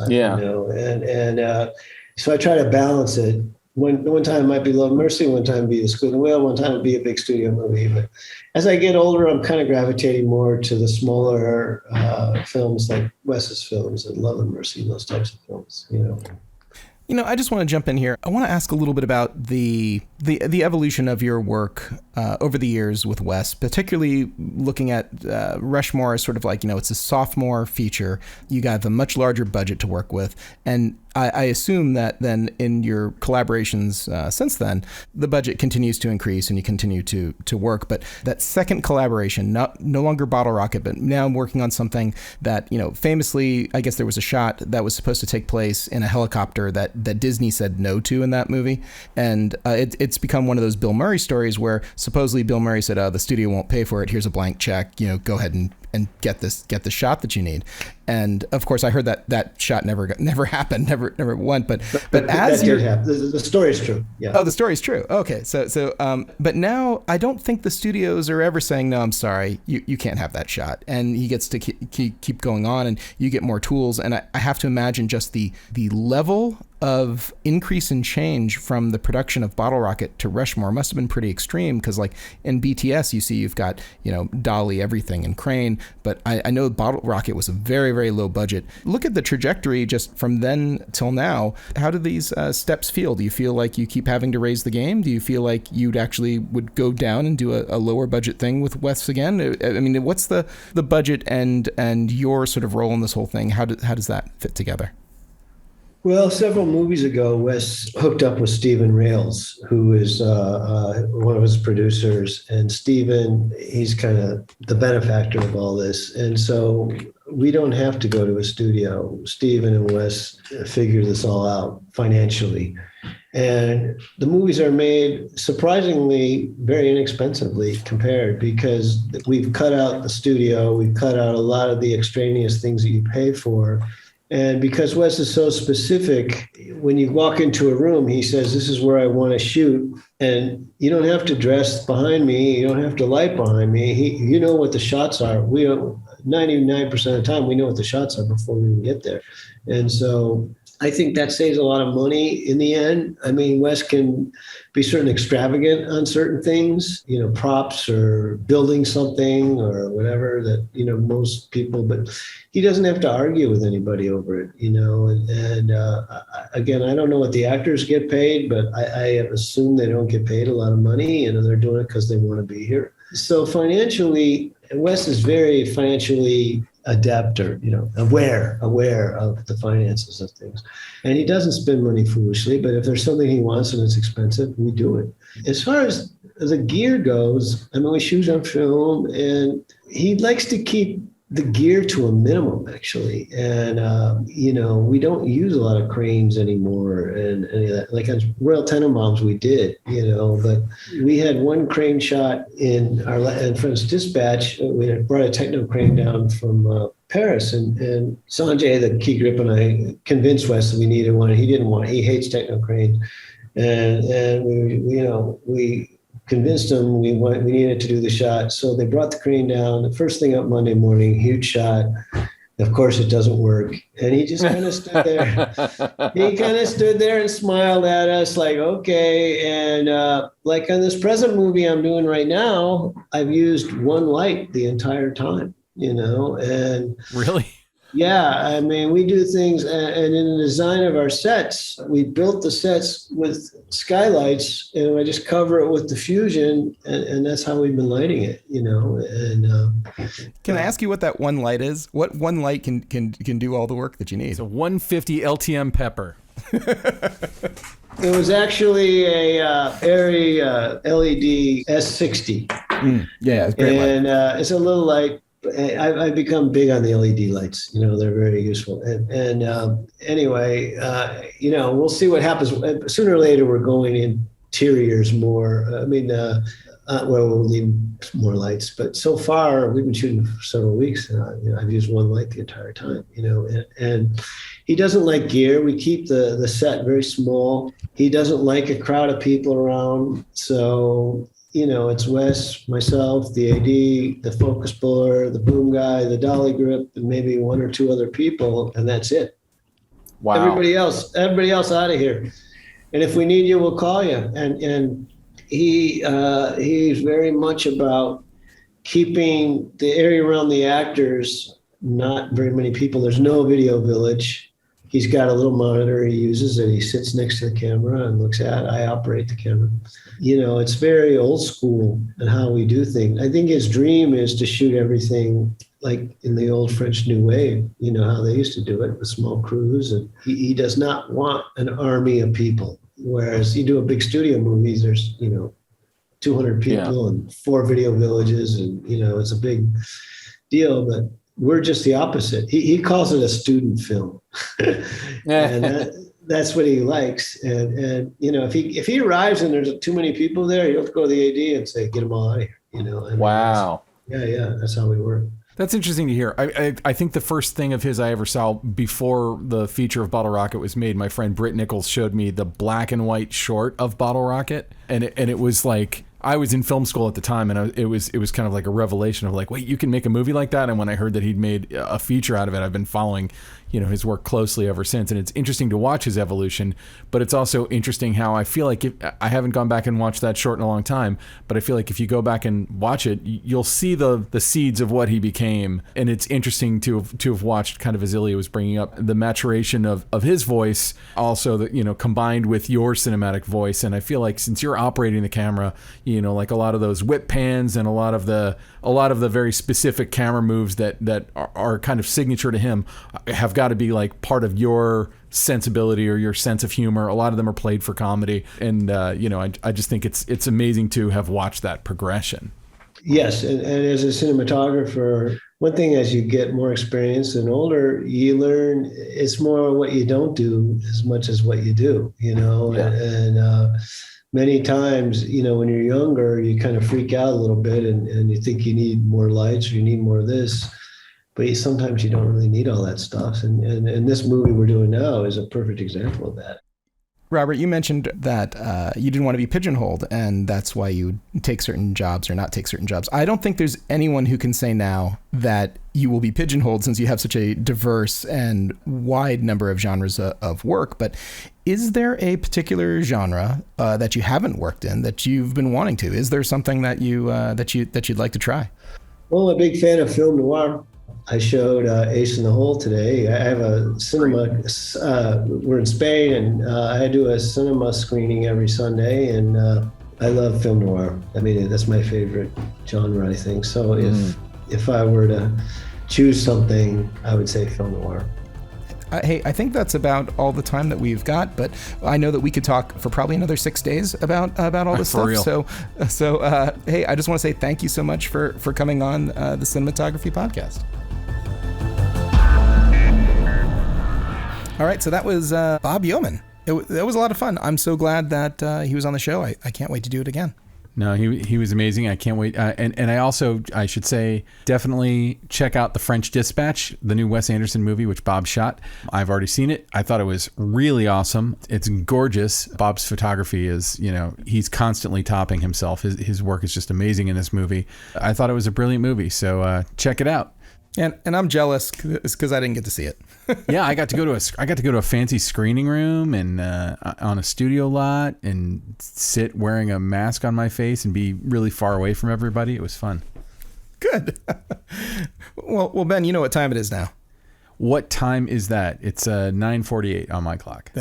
So I try to balance it. One time it might be Love and Mercy, one time it'd be The Squid and the Whale, one time it'd be a big studio movie. But as I get older, I'm kind of gravitating more to the smaller films like Wes's films and Love and Mercy and those types of films, I just want to jump in here. I want to ask a little bit about the evolution of your work over the years with Wes, particularly looking at Rushmore as sort of like, it's a sophomore feature. You got a much larger budget to work with. And I assume that then in your collaborations since then, the budget continues to increase and you continue to work. But that second collaboration, no longer Bottle Rocket, but now I'm working on something that, famously, I guess there was a shot that was supposed to take place in a helicopter that Disney said no to in that movie. And it's become one of those Bill Murray stories where supposedly Bill Murray said, the studio won't pay for it. Here's a blank check, go ahead and get the shot that you need. And of course I heard that shot never happened, never went, but as that did happen. The story is true. Yeah. Oh, the story is true. Okay. So but now I don't think the studios are ever saying, no, I'm sorry, you can't have that shot. And he gets to keep going on, and you get more tools. And I have to imagine just the level of increase in change from the production of Bottle Rocket to Rushmore must have been pretty extreme, because like in BTS you see you've got dolly everything and crane, but I know Bottle Rocket was a very, very low budget. Look at the trajectory just from then till now. How do these steps feel? Do you feel like you keep having to raise the game? Do you feel like you'd actually would go down and do a lower budget thing with Wes again? I mean, what's the budget and your sort of role in this whole thing? How does that fit together? Well, several movies ago, Wes hooked up with Stephen Rails, who is one of his producers. And Stephen, he's kind of the benefactor of all this. And so we don't have to go to a studio. Stephen and Wes figure this all out financially. And the movies are made surprisingly very inexpensively compared, because we've cut out the studio, we've cut out a lot of the extraneous things that you pay for. And because Wes is so specific, when you walk into a room, he says, this is where I want to shoot. And you don't have to dress behind me. You don't have to light behind me. You know what the shots are. 99% of the time, we know what the shots are before we even get there. And so I think that saves a lot of money in the end. I mean, Wes can be certain extravagant on certain things, props or building something or whatever that, most people, but he doesn't have to argue with anybody over it, and again, I don't know what the actors get paid, but I assume they don't get paid a lot of money, they're doing it because they want to be here. So financially, Wes is very financially adept or, aware of the finances of things. And he doesn't spend money foolishly, but if there's something he wants and it's expensive, we do it. As far as the gear goes, we shoot on film, and he likes to keep the gear to a minimum, actually. And, we don't use a lot of cranes anymore and any of that. Like on Royal Tenenbaums, we did, but we had one crane shot in French Dispatch. We had brought a techno crane down from Paris, and Sanjay, the key grip, and I convinced Wes that we needed one. He didn't want it. He hates techno cranes. And we convinced him we needed to do the shot. So they brought the crane down. The first thing up Monday morning, huge shot. Of course, it doesn't work. And he just kind of stood there. He kind of stood there and smiled at us like, okay. And like on this present movie I'm doing right now, I've used one light the entire time, and really? Yeah, we do things, and in the design of our sets, we built the sets with skylights, and I just cover it with diffusion, and that's how we've been lighting it, And can I ask you what that one light is? What one light can do all the work that you need? It's a 150 LTM pepper. It was actually a Airy LED S60. Yeah, it's great and it's a little light. I've become big on the LED lights. They're very useful. And anyway, we'll see what happens. Sooner or later, we're going interiors more. We'll need more lights. But so far, we've been shooting for several weeks. I've used one light the entire time. And he doesn't like gear. We keep the set very small. He doesn't like a crowd of people around. So it's Wes, myself, the AD, the focus puller, the boom guy, the dolly grip, and maybe one or two other people, and that's it. Wow. Everybody else out of here. And if we need you, we'll call you. And he's very much about keeping the area around the actors, not very many people. There's no video village. He's got a little monitor he uses that he sits next to the camera and looks at. I operate the camera. It's very old school in how we do things. I think his dream is to shoot everything like in the old French New Wave, you know, how they used to do it with small crews. And he does not want an army of people. Whereas you do a big studio movies, there's, 200 people and 4 video villages, and, it's a big deal. But we're just the opposite. He calls it a student film. And that's what he likes. And if he arrives and there's too many people there, he'll have to go to the AD and say, get them all out of here, And Wow. Yeah, that's how we work. That's interesting to hear. I think the first thing of his I ever saw before the feature of Bottle Rocket was made, my friend Britt Nichols showed me the black and white short of Bottle Rocket, and it was like, I was in film school at the time, and it was kind of like a revelation of like, wait, you can make a movie like that? And when I heard that he'd made a feature out of it, I've been following his work closely ever since. And it's interesting to watch his evolution, but it's also interesting how I feel like I haven't gone back and watched that short in a long time, but I feel like if you go back and watch it, you'll see the seeds of what he became. And it's interesting to have watched, kind of as Ilya was bringing up, the maturation of his voice, also that, combined with your cinematic voice. And I feel like since you're operating the camera, like a lot of those whip pans and a lot of the very specific camera moves that are kind of signature to him have got to be like part of your sensibility or your sense of humor. A lot of them are played for comedy, and I just think it's amazing to have watched that progression. Yes, and as a cinematographer, one thing as you get more experience and older, you learn it's more what you don't do as much as what you do. And many times, when you're younger, you kind of freak out a little bit and you think you need more lights or you need more of this. But sometimes you don't really need all that stuff. And this movie we're doing now is a perfect example of that. Robert, you mentioned that you didn't want to be pigeonholed, and that's why you take certain jobs or not take certain jobs. I don't think there's anyone who can say now that you will be pigeonholed, since you have such a diverse and wide number of genres of work. But is there a particular genre that you haven't worked in that you've been wanting to? Is there something that you'd like to try? Well, I'm a big fan of film noir. I showed Ace in the Hole today. I have a cinema, we're in Spain, and I do a cinema screening every Sunday, and I love film noir. I mean, that's my favorite genre, I think. So if I were to choose something, I would say film noir. Hey, I think that's about all the time that we've got, but I know that we could talk for probably another 6 days about all this stuff. Real. So hey, I just want to say thank you so much for coming on the Cinematography podcast. All right, so that was Bob Yeoman. It was a lot of fun. I'm so glad that he was on the show. I can't wait to do it again. No, he was amazing. I can't wait. And I should say, definitely check out The French Dispatch, the new Wes Anderson movie, which Bob shot. I've already seen it. I thought it was really awesome. It's gorgeous. Bob's photography is, he's constantly topping himself. His work is just amazing in this movie. I thought it was a brilliant movie. So check it out. And I'm jealous because I didn't get to see it. Yeah, I got to go to a fancy screening room and on a studio lot and sit wearing a mask on my face and be really far away from everybody. It was fun. Good. Well, Ben, you know what time it is now. What time is that? It's 9:48 on my clock.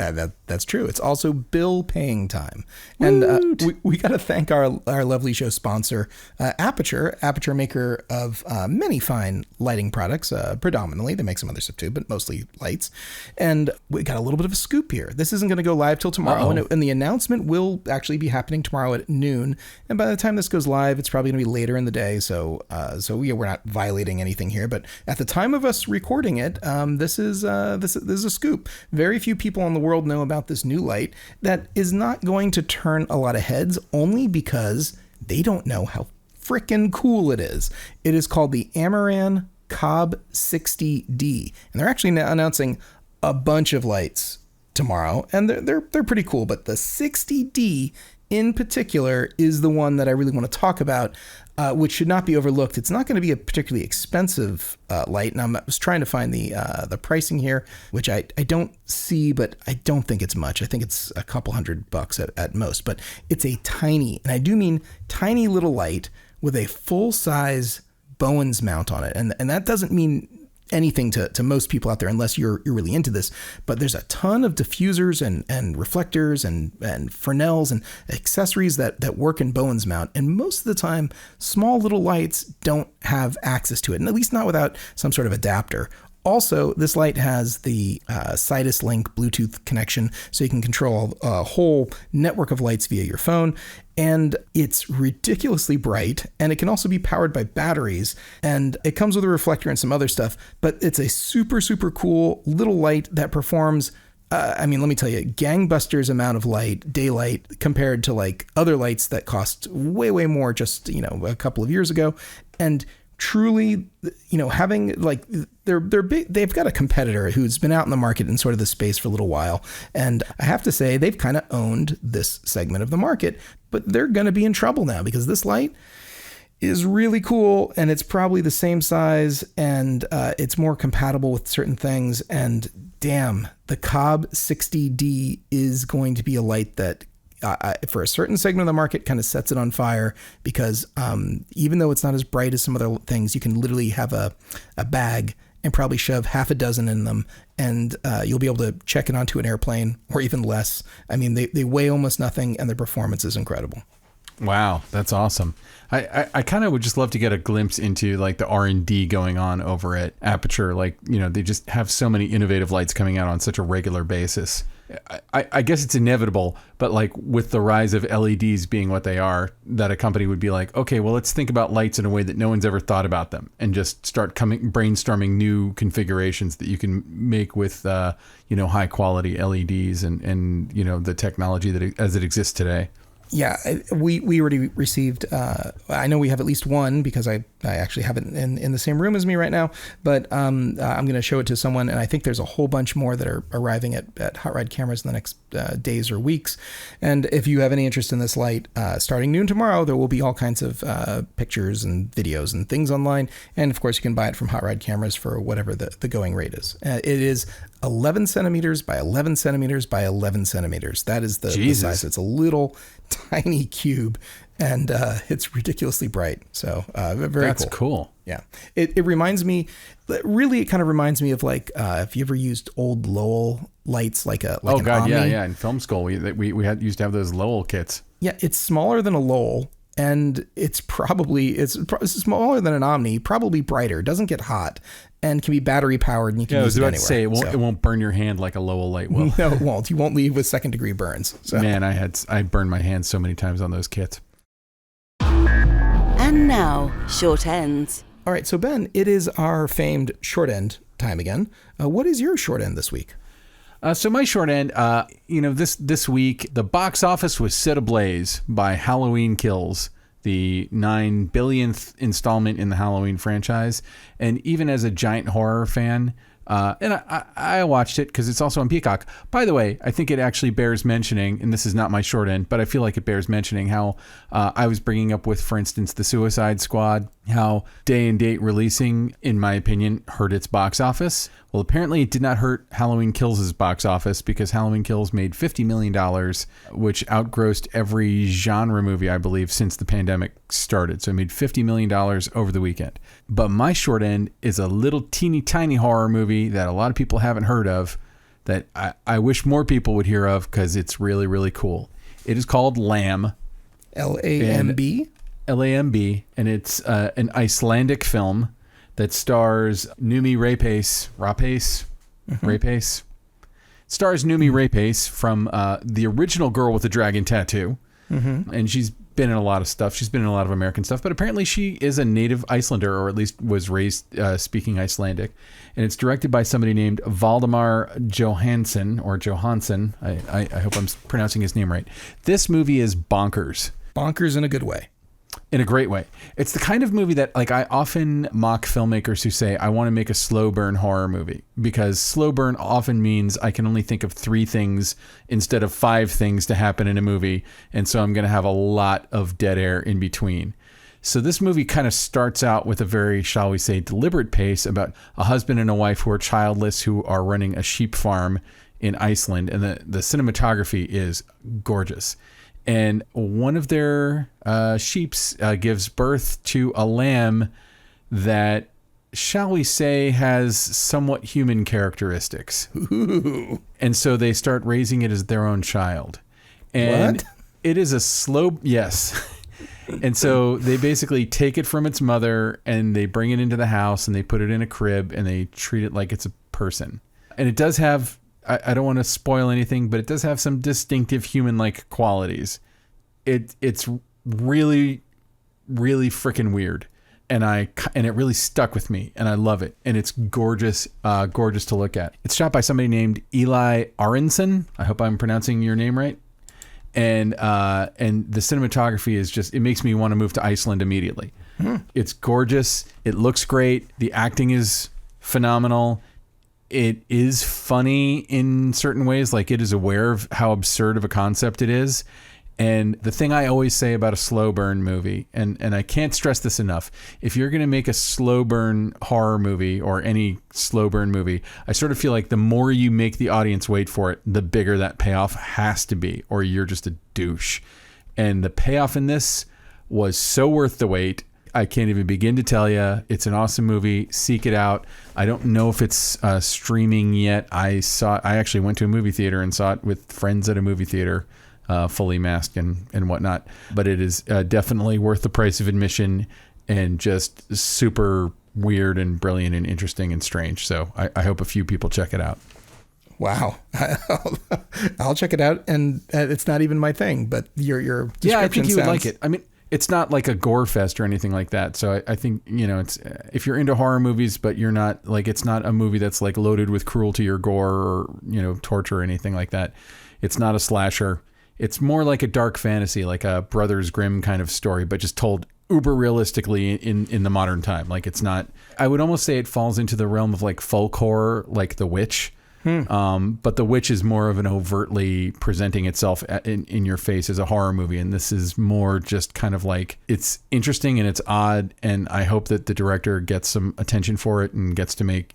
That's true. It's also bill paying time. And we got to thank our lovely show sponsor, Aperture maker of many fine lighting products. Predominantly, they make some other stuff too, but mostly lights. And we got a little bit of a scoop here. This isn't going to go live till tomorrow, and the announcement will actually be happening tomorrow at noon. And by the time this goes live, it's probably going to be later in the day. So we're not violating anything here. But at the time of us recording it, this is a scoop. Very few people in the world know about this new light that is not going to turn a lot of heads, only because they don't know how frickin' cool it is. It is called the Amaran Cobb 60D, and they're actually now announcing a bunch of lights tomorrow, and they're pretty cool. But the 60D in particular is the one that I really want to talk about, which should not be overlooked. It's not going to be a particularly expensive light, and I was trying to find the pricing here, which I don't see, but I don't think it's much. I think it's a couple $100 at most, but it's a tiny, and I do mean tiny little light with a full-size Bowens mount on it, and that doesn't mean anything to most people out there unless you're really into this. But there's a ton of diffusers and reflectors and Fresnels and accessories that work in Bowen's mount. And most of the time, small little lights don't have access to it, and at least not without some sort of adapter. Also, this light has the Sidus Link Bluetooth connection, so you can control a whole network of lights via your phone. And it's ridiculously bright, and it can also be powered by batteries. And it comes with a reflector and some other stuff, but it's a super, super cool little light that performs, let me tell you, gangbusters amount of light, daylight, compared to like other lights that cost way, way more just, a couple of years ago. And truly, having like they're big, they've got a competitor who's been out in the market in sort of the space for a little while. And I have to say, they've kind of owned this segment of the market, but they're going to be in trouble now because this light is really cool, and it's probably the same size, and it's more compatible with certain things. And damn, the Cobb 60D is going to be a light that for a certain segment of the market kind of sets it on fire, because even though it's not as bright as some other things, you can literally have a bag and probably shove half a dozen in them, and you'll be able to check it onto an airplane or even less. I mean, they weigh almost nothing, and their performance is incredible. Wow, that's awesome. I kind of would just love to get a glimpse into like the R&D going on over at Aperture. Like, they just have so many innovative lights coming out on such a regular basis. I guess it's inevitable, but like with the rise of LEDs being what they are, that a company would be like, okay, well, let's think about lights in a way that no one's ever thought about them, and just start brainstorming new configurations that you can make with, high quality LEDs and the technology that as it exists today. Yeah, we already received, I know we have at least one, because I actually have it in the same room as me right now, but I'm going to show it to someone, and I think there's a whole bunch more that are arriving at Hot Rod Cameras in the next days or weeks. And if you have any interest in this light, starting noon tomorrow, there will be all kinds of pictures and videos and things online, and of course you can buy it from Hot Rod Cameras for whatever the going rate is. It is 11 centimeters by 11 centimeters by 11 centimeters. That is the size. It's a little tiny cube, and it's ridiculously bright. So very That's cool. Yeah. It reminds me, really, it kind of reminds me of like, if you ever used old Lowell lights, like an Omni. Yeah. In film school, we used to have those Lowell kits. Yeah. It's smaller than a Lowell, and it's smaller than an Omni, probably brighter, doesn't get hot, and can be battery powered, and you can use it anywhere. I was about to say, it won't burn your hand like a Lowell light will. No, it won't. You won't leave with second degree burns. So. Man, I burned my hand so many times on those kits. And now, short ends. All right, so Ben, it is our famed short end time again. What is your short end this week? So my short end, this week, the box office was set ablaze by Halloween Kills, the 9 billionth installment in the Halloween franchise. And even as a giant horror fan, and I watched it because it's also on Peacock. By the way, I think it actually bears mentioning, and this is not my short end, but I feel like it bears mentioning how I was bringing up with, for instance, The Suicide Squad, how day and date releasing, in my opinion, hurt its box office. Well, apparently it did not hurt Halloween Kills' box office, because Halloween Kills made $50 million, which outgrossed every genre movie, I believe, since the pandemic started. So it made $50 million over the weekend. But my short end is a little teeny tiny horror movie that a lot of people haven't heard of, that I wish more people would hear of, because it's really, really cool. It is called Lamb. Lamb? Lamb, and it's an Icelandic film that stars Numi Rapace. Stars Numi Rapace from the original Girl with the Dragon Tattoo. Mm-hmm. And she's been in a lot of stuff. She's been in a lot of American stuff, but apparently she is a native Icelander, or at least was raised speaking Icelandic. And it's directed by somebody named Valdemar Johansson. I hope I'm pronouncing his name right. This movie is bonkers. Bonkers in a good way. In a great way. It's the kind of movie that, like, I often mock filmmakers who say, I want to make a slow burn horror movie, because slow burn often means I can only think of 3 things instead of 5 things to happen in a movie. And so I'm going to have a lot of dead air in between. So this movie kind of starts out with a very, shall we say, deliberate pace about a husband and a wife who are childless, who are running a sheep farm in Iceland. And the cinematography is gorgeous. And one of their sheeps gives birth to a lamb that shall we say, has somewhat human characteristics. Ooh. And so they start raising it as their own child. And What? it is a slow, yes. And so they basically take it from its mother and they bring it into the house and they put it in a crib and they treat it like it's a person. And it does have, I don't want to spoil anything, but it does have some distinctive human-like qualities. It's really, really freaking weird. And it really stuck with me, and I love it. And it's gorgeous, gorgeous to look at. It's shot by somebody named Eli Aronson. I hope I'm pronouncing your name right. And the cinematography is just, it makes me want to move to Iceland immediately. It's gorgeous. It looks great. The acting is phenomenal. It is funny in certain ways, like it is aware of how absurd of a concept it is. And the thing I always say about a slow burn movie, and I can't stress this enough, if you're going to make a slow burn horror movie or any slow burn movie, I sort of feel like the more you make the audience wait for it, the bigger that payoff has to be, or you're just a douche. And the payoff in this was so worth the wait. I can't even begin to tell you. It's an awesome movie. Seek it out. I don't know if it's streaming yet. I actually went to a movie theater and saw it with friends at a movie theater. Fully masked and whatnot, but it is definitely worth the price of admission and just super weird and brilliant and interesting and strange. So I hope a few people check it out. Wow. I'll check it out, and it's not even my thing, but your description yeah, I think you would sounds... like it. I mean, it's not like a gore fest or anything like that. So I think, it's if you're into horror movies, but you're not like, it's not a movie that's like loaded with cruelty or gore or, torture or anything like that. It's not a slasher. It's more like a dark fantasy, like a Brothers Grimm kind of story, but just told uber realistically in the modern time. Like it's not, I would almost say it falls into the realm of like folk horror, like The Witch. But The Witch is more of an overtly presenting itself in your face as a horror movie. And this is more just kind of like, it's interesting and it's odd. And I hope that the director gets some attention for it and gets to make,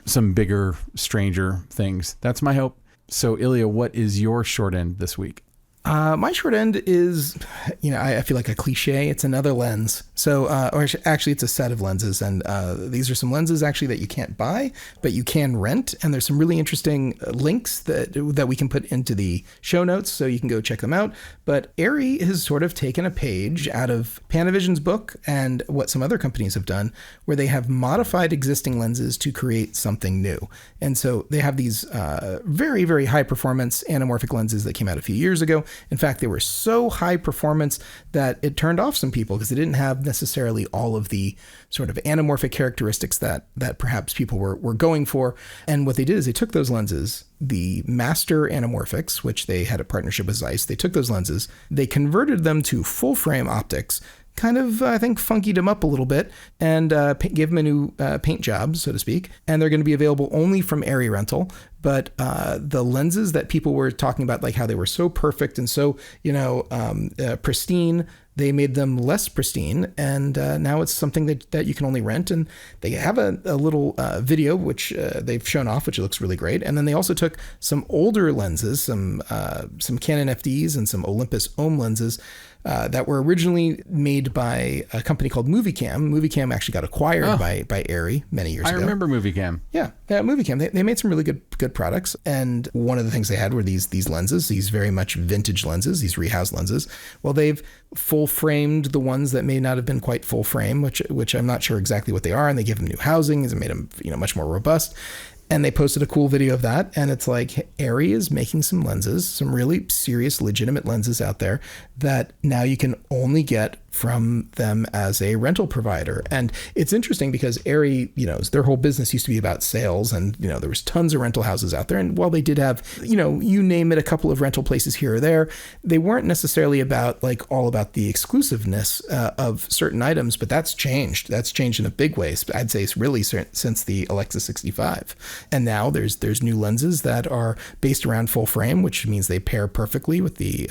some bigger, stranger things. That's my hope. So Ilya, what is your short end this week? My short end is, I feel like a cliche. It's another lens. So, or actually it's a set of lenses. And these are some lenses actually that you can't buy, but you can rent. And there's some really interesting links that we can put into the show notes so you can go check them out. But ARRI has sort of taken a page out of Panavision's book and what some other companies have done, where they have modified existing lenses to create something new. And so they have these very, very high performance anamorphic lenses that came out a few years ago. In fact, they were so high performance that it turned off some people because they didn't have necessarily all of the sort of anamorphic characteristics that perhaps people were going for. And what they did is they took those lenses, the master anamorphics, which they had a partnership with Zeiss, they took those lenses, they converted them to full frame optics, kind of, I think, funkied them up a little bit and gave them a new paint job, so to speak. And they're going to be available only from ARRI rental. But the lenses that people were talking about, like how they were so perfect and so, pristine, they made them less pristine. And now it's something that you can only rent. And they have a little video, which they've shown off, which looks really great. And then they also took some older lenses, some Canon FDs and some Olympus Ohm lenses that were originally made by a company called MovieCam. MovieCam actually got acquired by ARRI many years ago. I remember MovieCam. Yeah, MovieCam. They made some really good products. And one of the things they had were these lenses, these very much vintage lenses, these rehoused lenses. Well, they've full framed the ones that may not have been quite full frame, which I'm not sure exactly what they are. And they give them new housings and made them, much more robust. And they posted a cool video of that. And it's like, ARRI is making some lenses, some really serious, legitimate lenses out there that now you can only get from them as a rental provider. And it's interesting because ARRI, their whole business used to be about sales, and, there was tons of rental houses out there. And while they did have, you name it, a couple of rental places here or there, they weren't necessarily about all about the exclusiveness of certain items, but that's changed. That's changed in a big way. I'd say it's really since the Alexa 65. And now there's new lenses that are based around full frame, which means they pair perfectly with the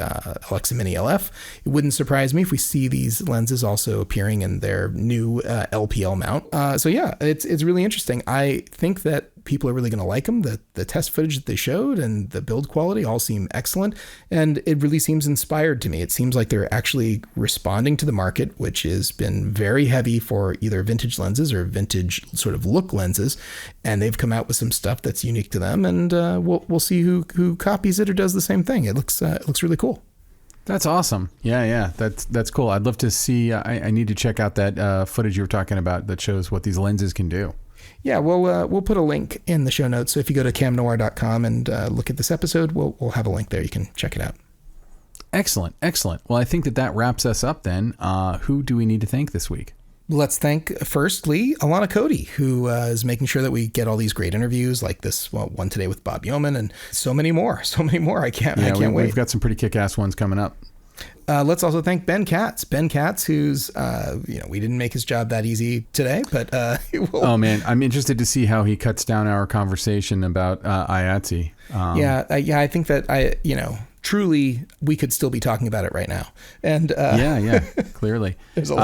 Alexa Mini LF. It wouldn't surprise me if we see these lenses also appearing in their new LPL mount. So yeah, it's really interesting. I think that people are really going to like them. The test footage that they showed and the build quality all seem excellent. And it really seems inspired to me. It seems like they're actually responding to the market, which has been very heavy for either vintage lenses or vintage sort of look lenses. And they've come out with some stuff that's unique to them. And we'll see who copies it or does the same thing. It looks really cool. That's awesome. Yeah. That's cool. I'd love to see, I need to check out that footage you were talking about that shows what these lenses can do. Yeah, we'll put a link in the show notes. So if you go to camnoir.com and look at this episode, we'll have a link there. You can check it out. Excellent. Well, I think that wraps us up then. Who do we need to thank this week? Let's thank, firstly, Alana Cody, who is making sure that we get all these great interviews like this one today with Bob Yeoman and so many more. I can't wait. We've got some pretty kick-ass ones coming up. Let's also thank Ben Katz. Ben Katz, who's, we didn't make his job that easy today, but Oh, man. I'm interested to see how he cuts down our conversation about IATSE. I think that truly, we could still be talking about it right now. And clearly. There's a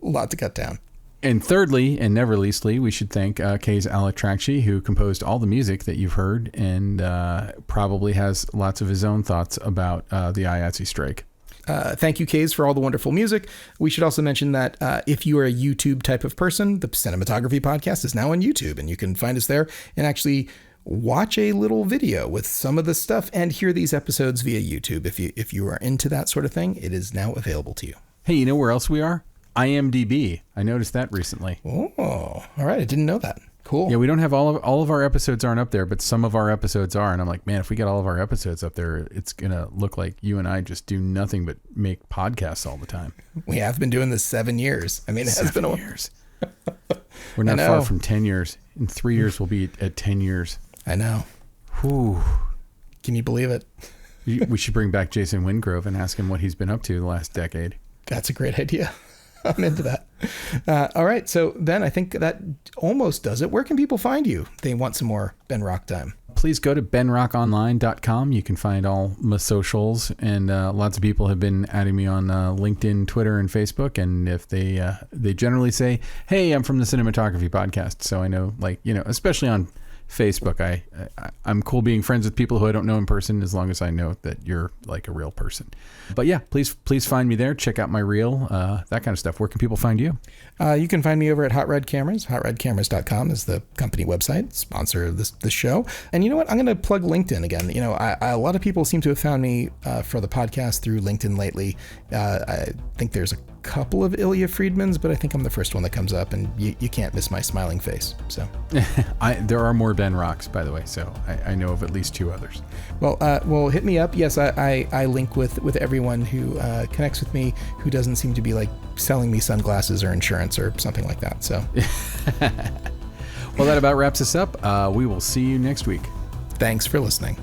lot to cut down. And thirdly, and never leastly, we should thank Kay's Alec Trakshi, who composed all the music that you've heard and probably has lots of his own thoughts about the IATSE strike. Thank you, Kays, for all the wonderful music. We should also mention that if you are a YouTube type of person, the Cinematography podcast is now on YouTube, and you can find us there and actually watch a little video with some of the stuff and hear these episodes via YouTube. If you are into that sort of thing, it is now available to you. Hey, you know where else we are? IMDb. I noticed that recently. Oh, all right. I didn't know that. Cool. Yeah, we don't have all of our episodes aren't up there, but some of our episodes are. And I'm like, man, if we get all of our episodes up there, it's going to look like you and I just do nothing but make podcasts all the time. We have been doing this 7 years. I mean, it has been 7 years. We're not far from 10 years. In 3 years, we'll be at 10 years. I know. Whew. Can you believe it? We should bring back Jason Wingrove and ask him what he's been up to the last decade. That's a great idea. I'm into that. All right. So then I think that almost does it. Where can people find you? They want some more Ben Rock time. Please go to benrockonline.com. You can find all my socials, and lots of people have been adding me on LinkedIn, Twitter, and Facebook. And if they generally say, "Hey, I'm from the Cinematography podcast," so I know, especially on Facebook, I'm cool being friends with people who I don't know in person, as long as I know that you're like a real person. But yeah, please find me there. Check out my reel, that kind of stuff. Where can people find you? You can find me over at Hot Red Cameras. HotRedCameras.com is the company website, sponsor of this show. And you know what? I'm going to plug LinkedIn again. A lot of people seem to have found me for the podcast through LinkedIn lately. I think there's a couple of Ilya Friedmans, but I think I'm the first one that comes up, and you can't miss my smiling face. So there are more Ben Rocks, by the way, so I know of at least 2 others. Well, hit me up. Yes, I link with everyone who connects with me, who doesn't seem to be like selling me sunglasses or insurance or something like that. So well, that about wraps us up. We will see you next week. Thanks for listening.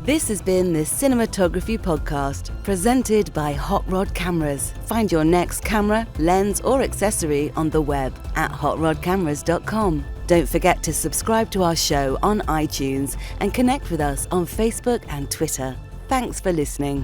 This has been the Cinematography Podcast, presented by Hot Rod Cameras. Find your next camera, lens, or accessory on the web at hotrodcameras.com. Don't forget to subscribe to our show on iTunes and connect with us on Facebook and Twitter. Thanks for listening.